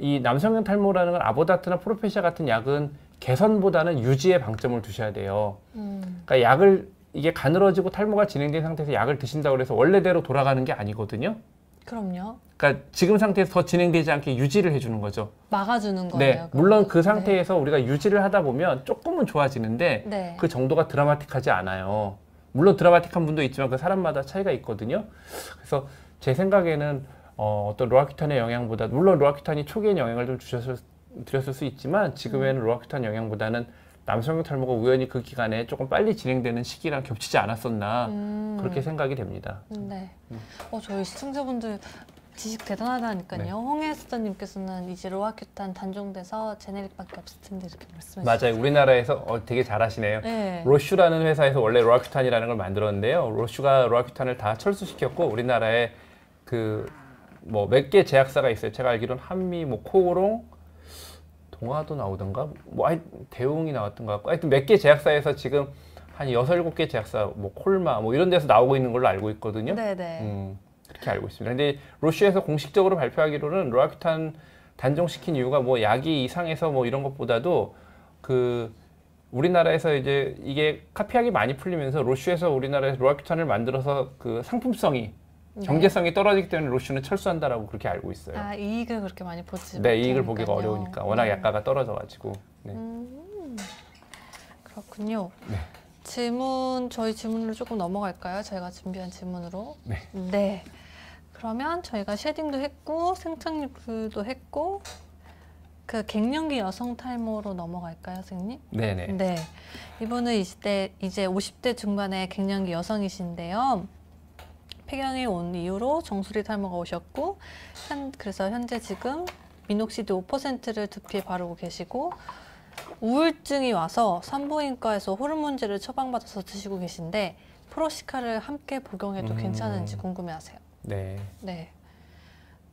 이 남성형 탈모라는 건 아보다트나 프로페시아 같은 약은 개선보다는 유지에 방점을 두셔야 돼요. 그러니까 약을 이게 가늘어지고 탈모가 진행된 상태에서 약을 드신다고 해서 원래대로 돌아가는 게 아니거든요. 그럼요. 그러니까 지금 상태에서 더 진행되지 않게 유지를 해주는 거죠. 막아주는 거예요. 네, 물론 그 상태에서 우리가 유지를 하다 보면 조금은 좋아지는데 그 정도가 드라마틱하지 않아요. 물론 드라마틱한 분도 있지만 그 사람마다 차이가 있거든요. 그래서 제 생각에는 어떤 로아큐탄의 영향보다 물론 로아큐탄이 초기엔 영향을 좀 드렸을 수 있지만 지금에는 로아큐탄 영향보다는 남성형 탈모가 우연히 그 기간에 조금 빨리 진행되는 시기랑 겹치지 않았었나 그렇게 생각이 됩니다. 네. 저희 시청자분들 지식 대단하다니까요. 네. 홍혜수님께서는 이제 로아큐탄 단종돼서 제네릭밖에 없을 텐데 이렇게 말씀해 주셨어요. 맞아요. 우리나라에서 되게 잘하시네요. 네. 로슈라는 회사에서 원래 로아큐탄이라는 걸 만들었는데요. 로슈가 로아큐탄을 다 철수시켰고 우리나라에 그 뭐 몇 개 제약사가 있어요. 제가 알기로는 한미, 뭐 코오롱, 동아도 나오던가, 뭐 대웅이 나왔던 것 같고, 하여튼 몇 개 제약사에서 지금 한 6, 7개 제약사, 뭐 콜마, 뭐 이런 데서 나오고 있는 걸로 알고 있거든요. 네네. 그렇게 알고 있습니다. 근데 로슈에서 공식적으로 발표하기로는 로아큐탄 단종시킨 이유가 뭐 약이 이상해서 뭐 이런 것보다도 그 우리나라에서 이제 이게 카피하기 많이 풀리면서 로슈에서 우리나라에서 로아큐탄을 만들어서 그 상품성이 경제성이 떨어지기 때문에 로슈는 철수한다라고 그렇게 알고 있어요. 아, 이익을 그렇게 많이 보지 네, 이익을 보기가 어려우니까 워낙 약가가 떨어져가지고. 네. 그렇군요. 네. 저희 질문으로 조금 넘어갈까요? 저희가 준비한 질문으로. 네. 네. 그러면 저희가 쉐딩도 했고 생착육도 했고 그 갱년기 여성 탈모로 넘어갈까요, 선생님? 네네. 네. 이분은 이제 50대 중반의 갱년기 여성이신데요. 폐경이 온 이후로 정수리 탈모가 오셨고 그래서 현재 지금 미녹시드 5%를 두피에 바르고 계시고 우울증이 와서 산부인과에서 호르몬제를 처방받아서 드시고 계신데 프로시카를 함께 복용해도 괜찮은지 궁금해하세요. 네. 네.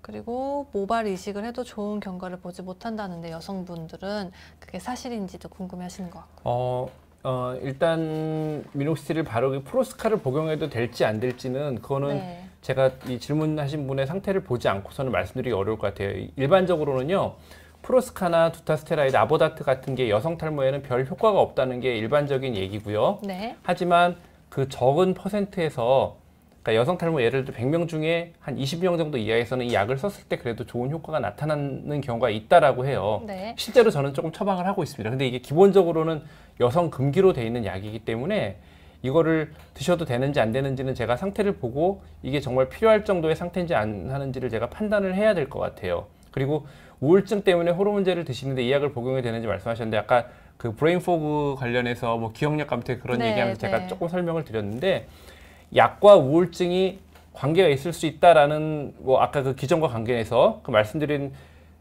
그리고 모발 이식을 해도 좋은 경과를 보지 못한다는데 여성분들은 그게 사실인지도 궁금해하시는 것 같고. 일단 미녹시딜을 바르고 프로스카를 복용해도 될지 안 될지는 그거는 제가 이 질문하신 분의 상태를 보지 않고서는 말씀드리기 어려울 것 같아요. 일반적으로는요. 프로스카나 두타스테라이드, 아보다트 같은 게 여성 탈모에는 별 효과가 없다는 게 일반적인 얘기고요. 네. 하지만 그 적은 퍼센트에서 그러니까 여성 탈모 예를 들어 100명 중에 한 20명 정도 이하에서는 이 약을 썼을 때 그래도 좋은 효과가 나타나는 경우가 있다라고 해요. 네. 실제로 저는 조금 처방을 하고 있습니다. 근데 이게 기본적으로는 여성 금기로 돼 있는 약이기 때문에 이거를 드셔도 되는지 안 되는지는 제가 상태를 보고 이게 정말 필요할 정도의 상태인지 안 하는지를 제가 판단을 해야 될 것 같아요. 그리고 우울증 때문에 호르몬제를 드시는데 이 약을 복용이 되는지 말씀하셨는데 아까 그 브레인 포그 관련해서 뭐 기억력 감퇴 그런 얘기하면서 제가 조금 설명을 드렸는데 약과 우울증이 관계가 있을 수 있다라는 뭐 아까 그 기전과 관계에서 그 말씀드린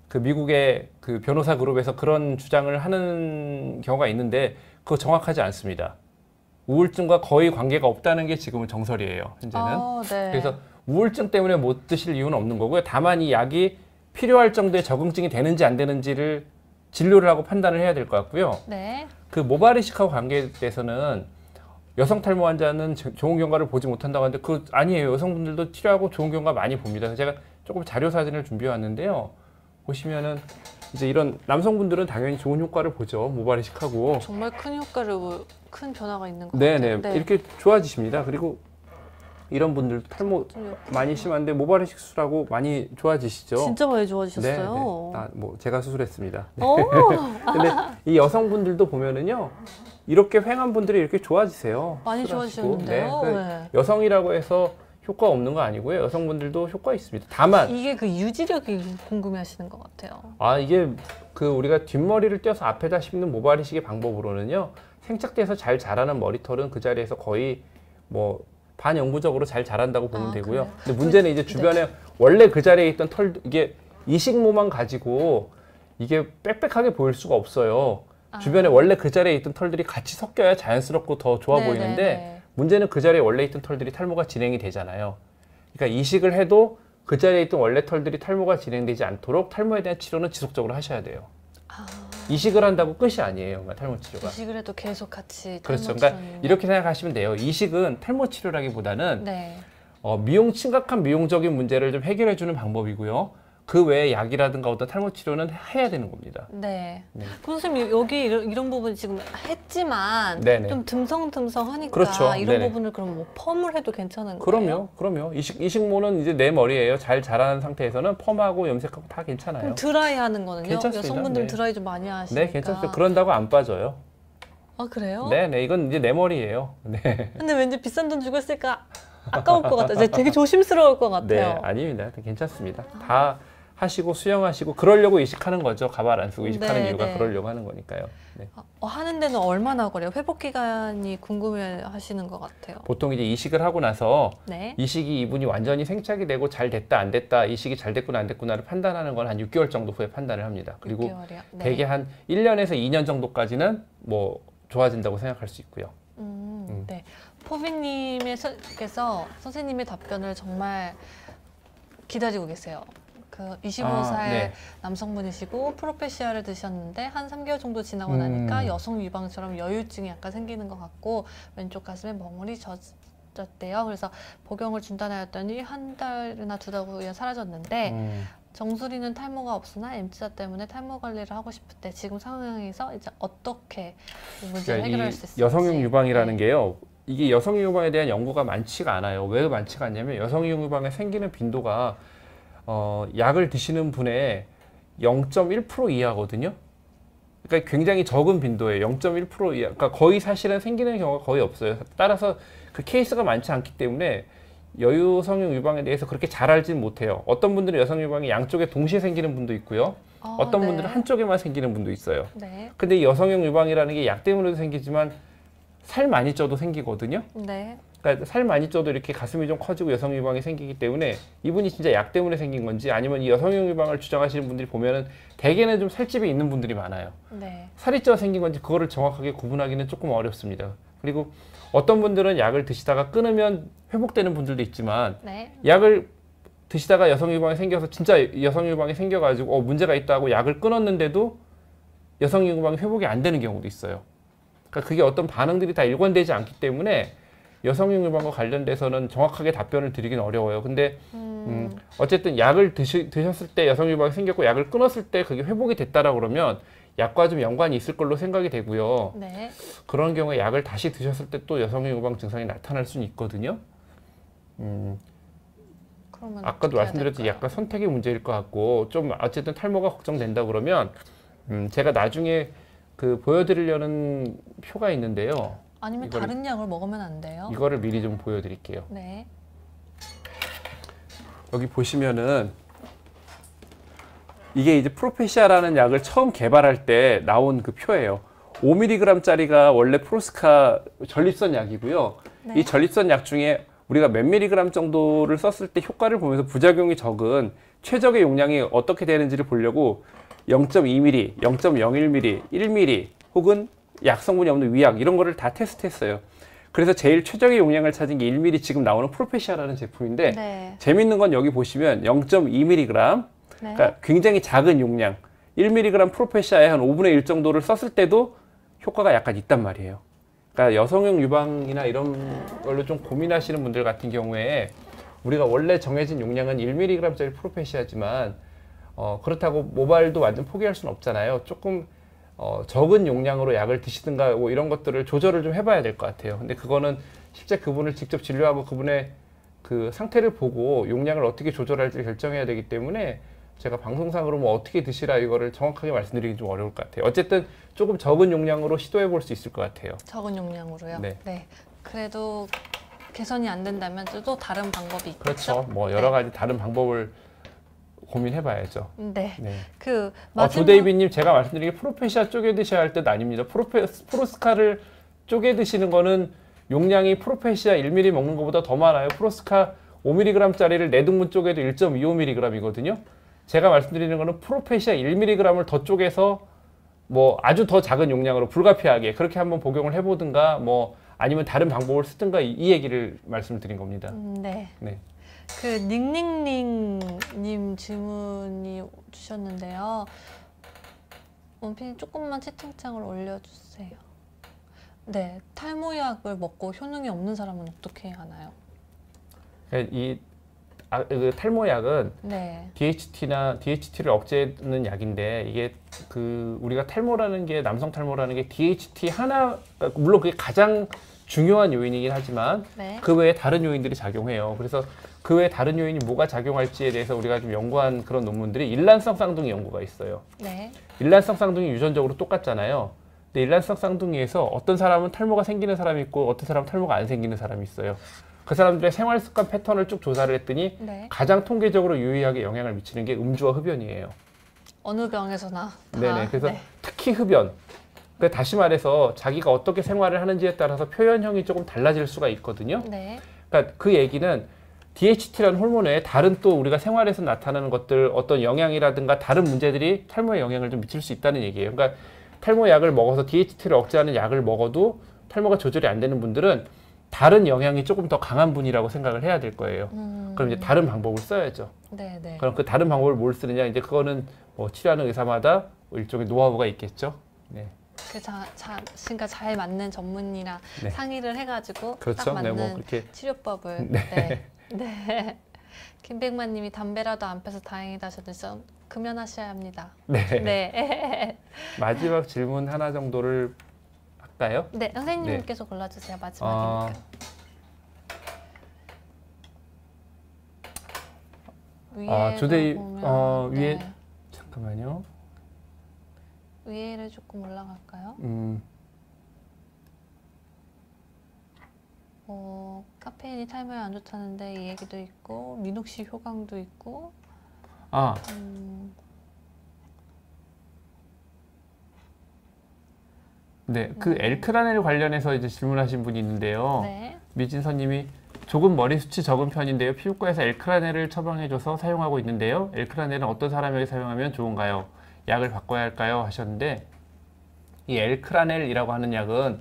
그 미국의 그 변호사 그룹에서 그런 주장을 하는 경우가 있는데 그거 정확하지 않습니다. 우울증과 거의 관계가 없다는 게 지금은 정설이에요. 현재는. 네. 그래서 우울증 때문에 못 드실 이유는 없는 거고요. 다만 이 약이 필요할 정도의 적응증이 되는지 안 되는지를 진료를 하고 판단을 해야 될 것 같고요. 네. 그 모발 이식하고 관계돼서는 여성 탈모 환자는 좋은 경과를 보지 못한다고 하는데 그 아니에요. 여성분들도 치료하고 좋은 경과 많이 봅니다. 그래서 제가 조금 자료 사진을 준비해 왔는데요. 보시면은 이제 이런 남성분들은 당연히 좋은 효과를 보죠. 모발 이식하고 정말 큰 변화가 있는 것 네네. 같아요. 네. 이렇게 좋아지십니다. 그리고 이런 분들도 탈모 많이 심한데 모발 이식 수술하고 많이 좋아지시죠? 진짜 많이 좋아지셨어요. 네. 뭐 제가 수술했습니다. 네. 근데 이 여성분들도 보면은요. 이렇게 횡한 분들이 이렇게 좋아지세요. 많이 좋아지셨는데요. 네. 네. 여성이라고 해서 효과 없는 거 아니고요. 여성분들도 효과 있습니다. 다만 이게 그 유지력이 궁금해하시는 것 같아요. 이게 그 우리가 뒷머리를 떼서 앞에다 심는 모발 이식의 방법으로는요. 생착돼서 잘 자라는 머리털은 그 자리에서 거의 뭐 반영구적으로 잘 자란다고 보면 되고요. 그래요? 근데 문제는 이제 주변에 원래 그 자리에 있던 털 이게 이식모만 가지고 이게 빽빽하게 보일 수가 없어요. 주변에 원래 그 자리에 있던 털들이 같이 섞여야 자연스럽고 더 좋아 보이는데 문제는 그 자리에 원래 있던 털들이 탈모가 진행이 되잖아요. 그러니까 이식을 해도 그 자리에 있던 원래 털들이 탈모가 진행되지 않도록 탈모에 대한 치료는 지속적으로 하셔야 돼요. 이식을 한다고 끝이 아니에요. 그러니까 탈모 치료가. 이식을 해도 계속 같이 탈모 그렇죠. 그러니까 이렇게 생각하시면 돼요. 이식은 탈모 치료라기보다는 미용 심각한 미용적인 문제를 좀 해결해 주는 방법이고요. 그 외에 약이라든가 어떤 탈모 치료는 해야 되는 겁니다. 네. 선생님 여기 이런 부분 지금 했지만 좀 듬성듬성하니까 그렇죠. 이런 부분을 그럼 뭐 펌을 해도 괜찮은 거예요? 그럼요. 이식모는 이제 내 머리예요. 잘 자라는 상태에서는 펌하고 염색하고 다 괜찮아요. 그럼 드라이 하는 거는요? 괜찮습니다. 여성분들 드라이 좀 많이 하시니까. 네, 괜찮습니다. 그런다고 안 빠져요. 아, 그래요? 네, 이건 이제 내 머리예요. 네. 근데 왠지 비싼 돈 주고 쓸까 아까울 것 같아요. 되게 조심스러울 것 같아요. 네, 아닙니다. 괜찮습니다. 다 하시고 수영하시고 그러려고 이식하는 거죠. 가발 안 쓰고 이식하는 이유가 그러려고 하는 거니까요. 네. 하는 데는 얼마나 걸려요? 회복 기간이 궁금해 하시는 것 같아요. 보통 이제 이식을 하고 나서 이식이 이분이 완전히 생착이 되고 잘 됐다 안 됐다 이식이 잘 됐구나 안 됐구나를 판단하는 건 한 6개월 정도 후에 판단을 합니다. 그리고 대개 한 1년에서 2년 정도까지는 뭐 좋아진다고 생각할 수 있고요. 네. 포비님께서 선생님의 답변을 정말 기다리고 계세요. 그 25살 남성분이시고 프로페시아를 드셨는데 한 3개월 정도 지나고 나니까 여성 유방처럼 여유증이 약간 생기는 것 같고 왼쪽 가슴에 멍울이 젖었대요. 그래서 복용을 중단하였더니 한 달이나 2달 후에 사라졌는데 정수리는 탈모가 없으나 M자 때문에 탈모 관리를 하고 싶을 때 지금 상황에서 이제 어떻게 이 문제를 해결할 수 있을지. 여성용 유방이라는 게요. 이게 여성용 유방에 대한 연구가 많지가 않아요. 왜 많지가 않냐면 여성용 유방에 생기는 빈도가 약을 드시는 분의 0.1% 이하거든요. 그러니까 굉장히 적은 빈도예요. 0.1% 이하. 그러니까 거의 사실은 생기는 경우가 거의 없어요. 따라서 그 케이스가 많지 않기 때문에 여성용 유방에 대해서 그렇게 잘 알지는 못해요. 어떤 분들은 여성 유방이 양쪽에 동시에 생기는 분도 있고요. 어떤 분들은 한쪽에만 생기는 분도 있어요. 근데 이 여성용 유방이라는 게 약 때문에도 생기지만 살 많이 쪄도 생기거든요. 그러니까 살 많이 쪄도 이렇게 가슴이 좀 커지고 여성 유방이 생기기 때문에 이분이 진짜 약 때문에 생긴 건지 아니면 이 여성용 유방을 주장하시는 분들이 보면은 대개는 좀 살집이 있는 분들이 많아요. 살이 쪄 생긴 건지 그거를 정확하게 구분하기는 조금 어렵습니다. 그리고 어떤 분들은 약을 드시다가 끊으면 회복되는 분들도 있지만 약을 드시다가 여성 유방이 생겨서 진짜 여성 유방이 생겨가지고 문제가 있다고 약을 끊었는데도 여성 유방이 회복이 안 되는 경우도 있어요. 그러니까 그게 어떤 반응들이 다 일관되지 않기 때문에 여성용 유방과 관련돼서는 정확하게 답변을 드리긴 어려워요. 근데 어쨌든 약을 드셨을 때 여성 유방이 생겼고 약을 끊었을 때 그게 회복이 됐다라고 그러면 약과 좀 연관이 있을 걸로 생각이 되고요. 그런 경우에 약을 다시 드셨을 때 또 여성용 유방 증상이 나타날 수는 있거든요. 아까도 말씀드렸듯이 약간 선택의 문제일 것 같고 좀 어쨌든 탈모가 걱정된다 그러면 제가 나중에 그 보여드리려는 표가 있는데요. 아니면 다른 약을 먹으면 안 돼요? 이거를 미리 좀 보여드릴게요. 여기 보시면은 이게 이제 프로페시아라는 약을 처음 개발할 때 나온 그 표예요. 5mg짜리가 원래 프로스카 전립선 약이고요. 이 전립선 약 중에 우리가 몇 mg 정도를 썼을 때 효과를 보면서 부작용이 적은 최적의 용량이 어떻게 되는지를 보려고 0.2mg, 0.01mg, 1mg 혹은 약 성분이 없는 위약 이런 거를 다 테스트했어요. 그래서 제일 최적의 용량을 찾은 게 1mg 지금 나오는 프로페시아라는 제품인데 재밌는 건 여기 보시면 0.2mg 그러니까 굉장히 작은 용량 1mg 프로페시아의 한 5분의 1 정도를 썼을 때도 효과가 약간 있단 말이에요. 그러니까 여성용 유방이나 이런 걸로 좀 고민하시는 분들 같은 경우에 우리가 원래 정해진 용량은 1mg짜리 프로페시아지만 그렇다고 모발도 완전 포기할 수는 없잖아요. 조금 적은 용량으로 약을 드시든가 뭐 이런 것들을 조절을 좀 해봐야 될 것 같아요. 근데 그거는 실제 그분을 직접 진료하고 그분의 그 상태를 보고 용량을 어떻게 조절할지 결정해야 되기 때문에 제가 방송상으로 뭐 어떻게 드시라 이거를 정확하게 말씀드리기 좀 어려울 것 같아요. 어쨌든 조금 적은 용량으로 시도해 볼 수 있을 것 같아요. 적은 용량으로요? 네. 네. 그래도 개선이 안 된다면 또 다른 방법이 있겠죠? 그렇죠. 뭐 여러 가지 다른 방법을 고민해봐야죠. 네. 네. 그 마지막... 조데이비님, 제가 말씀드린 게 프로페시아 쪼개 드셔야 할 뜻 아닙니다. 프로스카를 쪼개 드시는 거는 용량이 프로페시아 1ml 먹는 것보다 더 많아요. 프로스카 5mg짜리를 4등분 쪼개도 1.25mg이거든요. 제가 말씀드리는 거는 프로페시아 1mg을 더 쪼개서 뭐 아주 더 작은 용량으로 불가피하게 그렇게 한번 복용을 해보든가 뭐 아니면 다른 방법을 쓰든가 이 얘기를 말씀드린 겁니다. 네. 네. 그 닝닝닝님 질문이 주셨는데요. 원피님 조금만 채팅창을 올려주세요. 네, 탈모약을 먹고 효능이 없는 사람은 어떻게 하나요? 그 탈모약은 네. DHT를 억제하는 약인데 이게 그 우리가 탈모라는 게 남성 탈모라는 게 DHT 하나 물론 그게 가장 중요한 요인이긴 하지만 네. 그 외에 다른 요인들이 작용해요. 그래서 그 외에 다른 요인이 뭐가 작용할지에 대해서 우리가 좀 연구한 그런 논문들이 일란성 쌍둥이 연구가 있어요. 네. 일란성 쌍둥이 유전적으로 똑같잖아요. 근데 일란성 쌍둥이에서 어떤 사람은 탈모가 생기는 사람이 있고 어떤 사람은 탈모가 안 생기는 사람이 있어요. 그 사람들의 생활 습관 패턴을 쭉 조사를 했더니 네. 가장 통계적으로 유의하게 영향을 미치는 게 음주와 흡연이에요. 어느 병에서나 다. 네네. 그래서 네. 특히 흡연. 그러니까 다시 말해서 자기가 어떻게 생활을 하는지에 따라서 표현형이 조금 달라질 수가 있거든요. 네. 그러니까 그 얘기는 DHT라는 호르몬 외에 다른 또 우리가 생활에서 나타나는 것들 어떤 영향이라든가 다른 문제들이 탈모에 영향을 좀 미칠 수 있다는 얘기예요. 그러니까 탈모약을 먹어서 DHT를 억제하는 약을 먹어도 탈모가 조절이 안 되는 분들은 다른 영향이 조금 더 강한 분이라고 생각을 해야 될 거예요. 그럼 이제 다른 방법을 써야죠. 네네. 그럼 그 다른 방법을 뭘 쓰느냐 이제 그거는 뭐 치료하는 의사마다 일종의 노하우가 있겠죠. 네. 그러니까 잘 맞는 전문의랑 네. 상의를 해가지고 그렇죠. 딱 맞는 네, 뭐 그렇게. 치료법을. 네. 네. 네. 김백만님이 담배라도 안 펴서 다행이다 하셨는데 금연하셔야 합니다. 네. 네. 마지막 질문 하나 정도를 할까요? 네, 선생님께서 골라주세요. 마지막이니까. 조데이 위에 네. 잠깐만요. 위에를 조금 올라갈까요? 카페인이 탈모에 안 좋다는데 이 얘기도 있고 미녹시 효강도 있고. 네, 그 엘크라넬 관련해서 이제 질문하신 분이 있는데요. 네. 미진서님이 조금 머리 숱이 적은 편인데요. 피부과에서 엘크라넬을 처방해줘서 사용하고 있는데요. 엘크라넬은 어떤 사람에게 사용하면 좋은가요? 약을 바꿔야 할까요? 하셨는데 이 엘크라넬이라고 하는 약은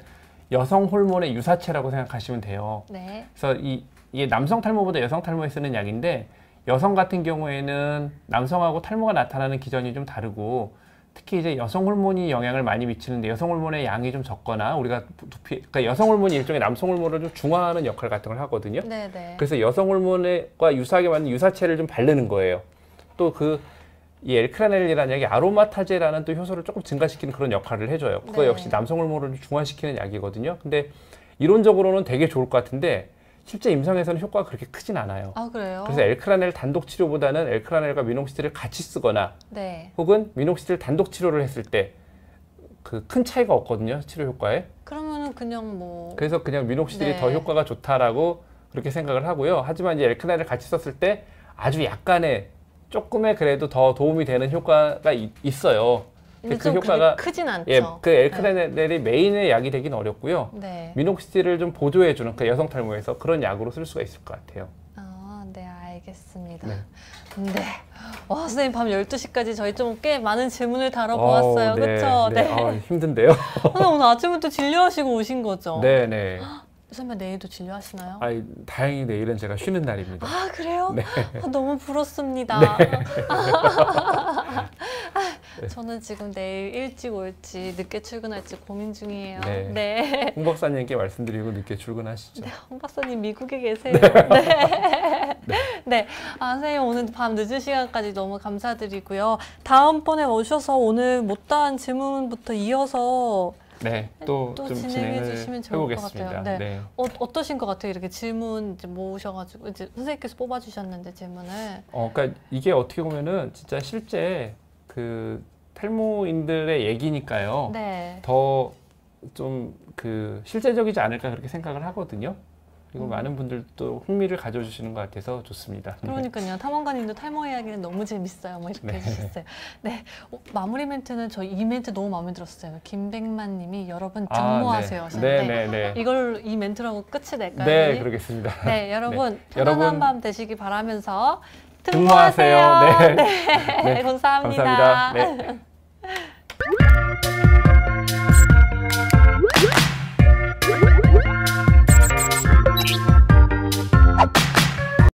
여성 호르몬의 유사체라고 생각하시면 돼요. 네. 그래서 이게 남성 탈모보다 여성 탈모에 쓰는 약인데 여성 같은 경우에는 남성하고 탈모가 나타나는 기전이 좀 다르고 특히 이제 여성 호르몬이 영향을 많이 미치는데 여성 호르몬의 양이 좀 적거나 우리가 그러니까 여성 호르몬이 일종의 남성 호르몬을 좀 중화하는 역할 같은 걸 하거든요. 네네. 그래서 여성 호르몬과 유사하게 맞는 유사체를 좀 바르는 거예요. 또 이 엘크라넬이라는 약이 아로마타제라는 또 효소를 조금 증가시키는 그런 역할을 해줘요. 그거 네. 역시 남성 호르몬을 중화시키는 약이거든요. 근데 이론적으로는 되게 좋을 것 같은데 실제 임상에서는 효과가 그렇게 크진 않아요. 아, 그래요? 그래서 엘크라넬 단독 치료보다는 엘크라넬과 미녹시딜을 같이 쓰거나 네. 혹은 미녹시딜 단독 치료를 했을 때 그 큰 차이가 없거든요. 치료 효과에. 그러면은 그냥 뭐. 그래서 그냥 미녹시딜이 네. 더 효과가 좋다라고 그렇게 생각을 하고요. 하지만 이제 엘크라넬을 같이 썼을 때 아주 약간의 조금의 그래도 더 도움이 되는 효과가 있어요. 근데 그 좀 효과가 크진 않죠. 예, 그 엘크라넬이 메인의 약이 되긴 어렵고요. 네. 미녹시딜을 좀 보조해주는 그 여성 탈모에서 그런 약으로 쓸 수가 있을 것 같아요. 네, 알겠습니다. 네. 네. 와, 선생님 밤 12시까지 저희 좀 꽤 많은 질문을 다뤄보았어요. 네, 그렇죠? 네. 힘든데요. 오늘 아침부터 진료하시고 오신 거죠? 네네. 선생님 내일도 진료하시나요? 다행히 내일은 제가 쉬는 날입니다. 아, 그래요? 네. 너무 부럽습니다. 네. 저는 지금 내일 일찍 올지 늦게 출근할지 고민 중이에요. 네. 네. 홍 박사님께 말씀드리고 늦게 출근하시죠. 네, 홍 박사님 미국에 계세요. 네. 네. 네. 선생님 오늘 밤 늦은 시간까지 너무 감사드리고요. 다음번에 오셔서 오늘 못다한 질문부터 이어서 네, 또 좀 진행해 주시면 좋을 것 같아요. 네. 네. 어떠신 것 같아요? 이렇게 질문 이제 모으셔가지고 이제 선생님께서 뽑아주셨는데 질문을. 그러니까 이게 어떻게 보면은 진짜 실제 그 탈모인들의 얘기니까요. 네. 더 좀 그 실제적이지 않을까 그렇게 생각을 하거든요. 그리고 많은 분들도 흥미를 가져주시는 것 같아서 좋습니다. 그러니까요. 탐험가님도 탈모 이야기는 너무 재밌어요. 뭐 이렇게 해주셨어요. 네, 마무리 멘트는 저 이 멘트 너무 마음에 들었어요. 김백만님이 여러분 정모하세요 하셨는데 이 멘트라고 끝이 낼까요? 네, 그러겠습니다. 네, 여러분 편안한 밤 되시기 바라면서 등모하세요. 네, 감사합니다. 감사합니다. 네.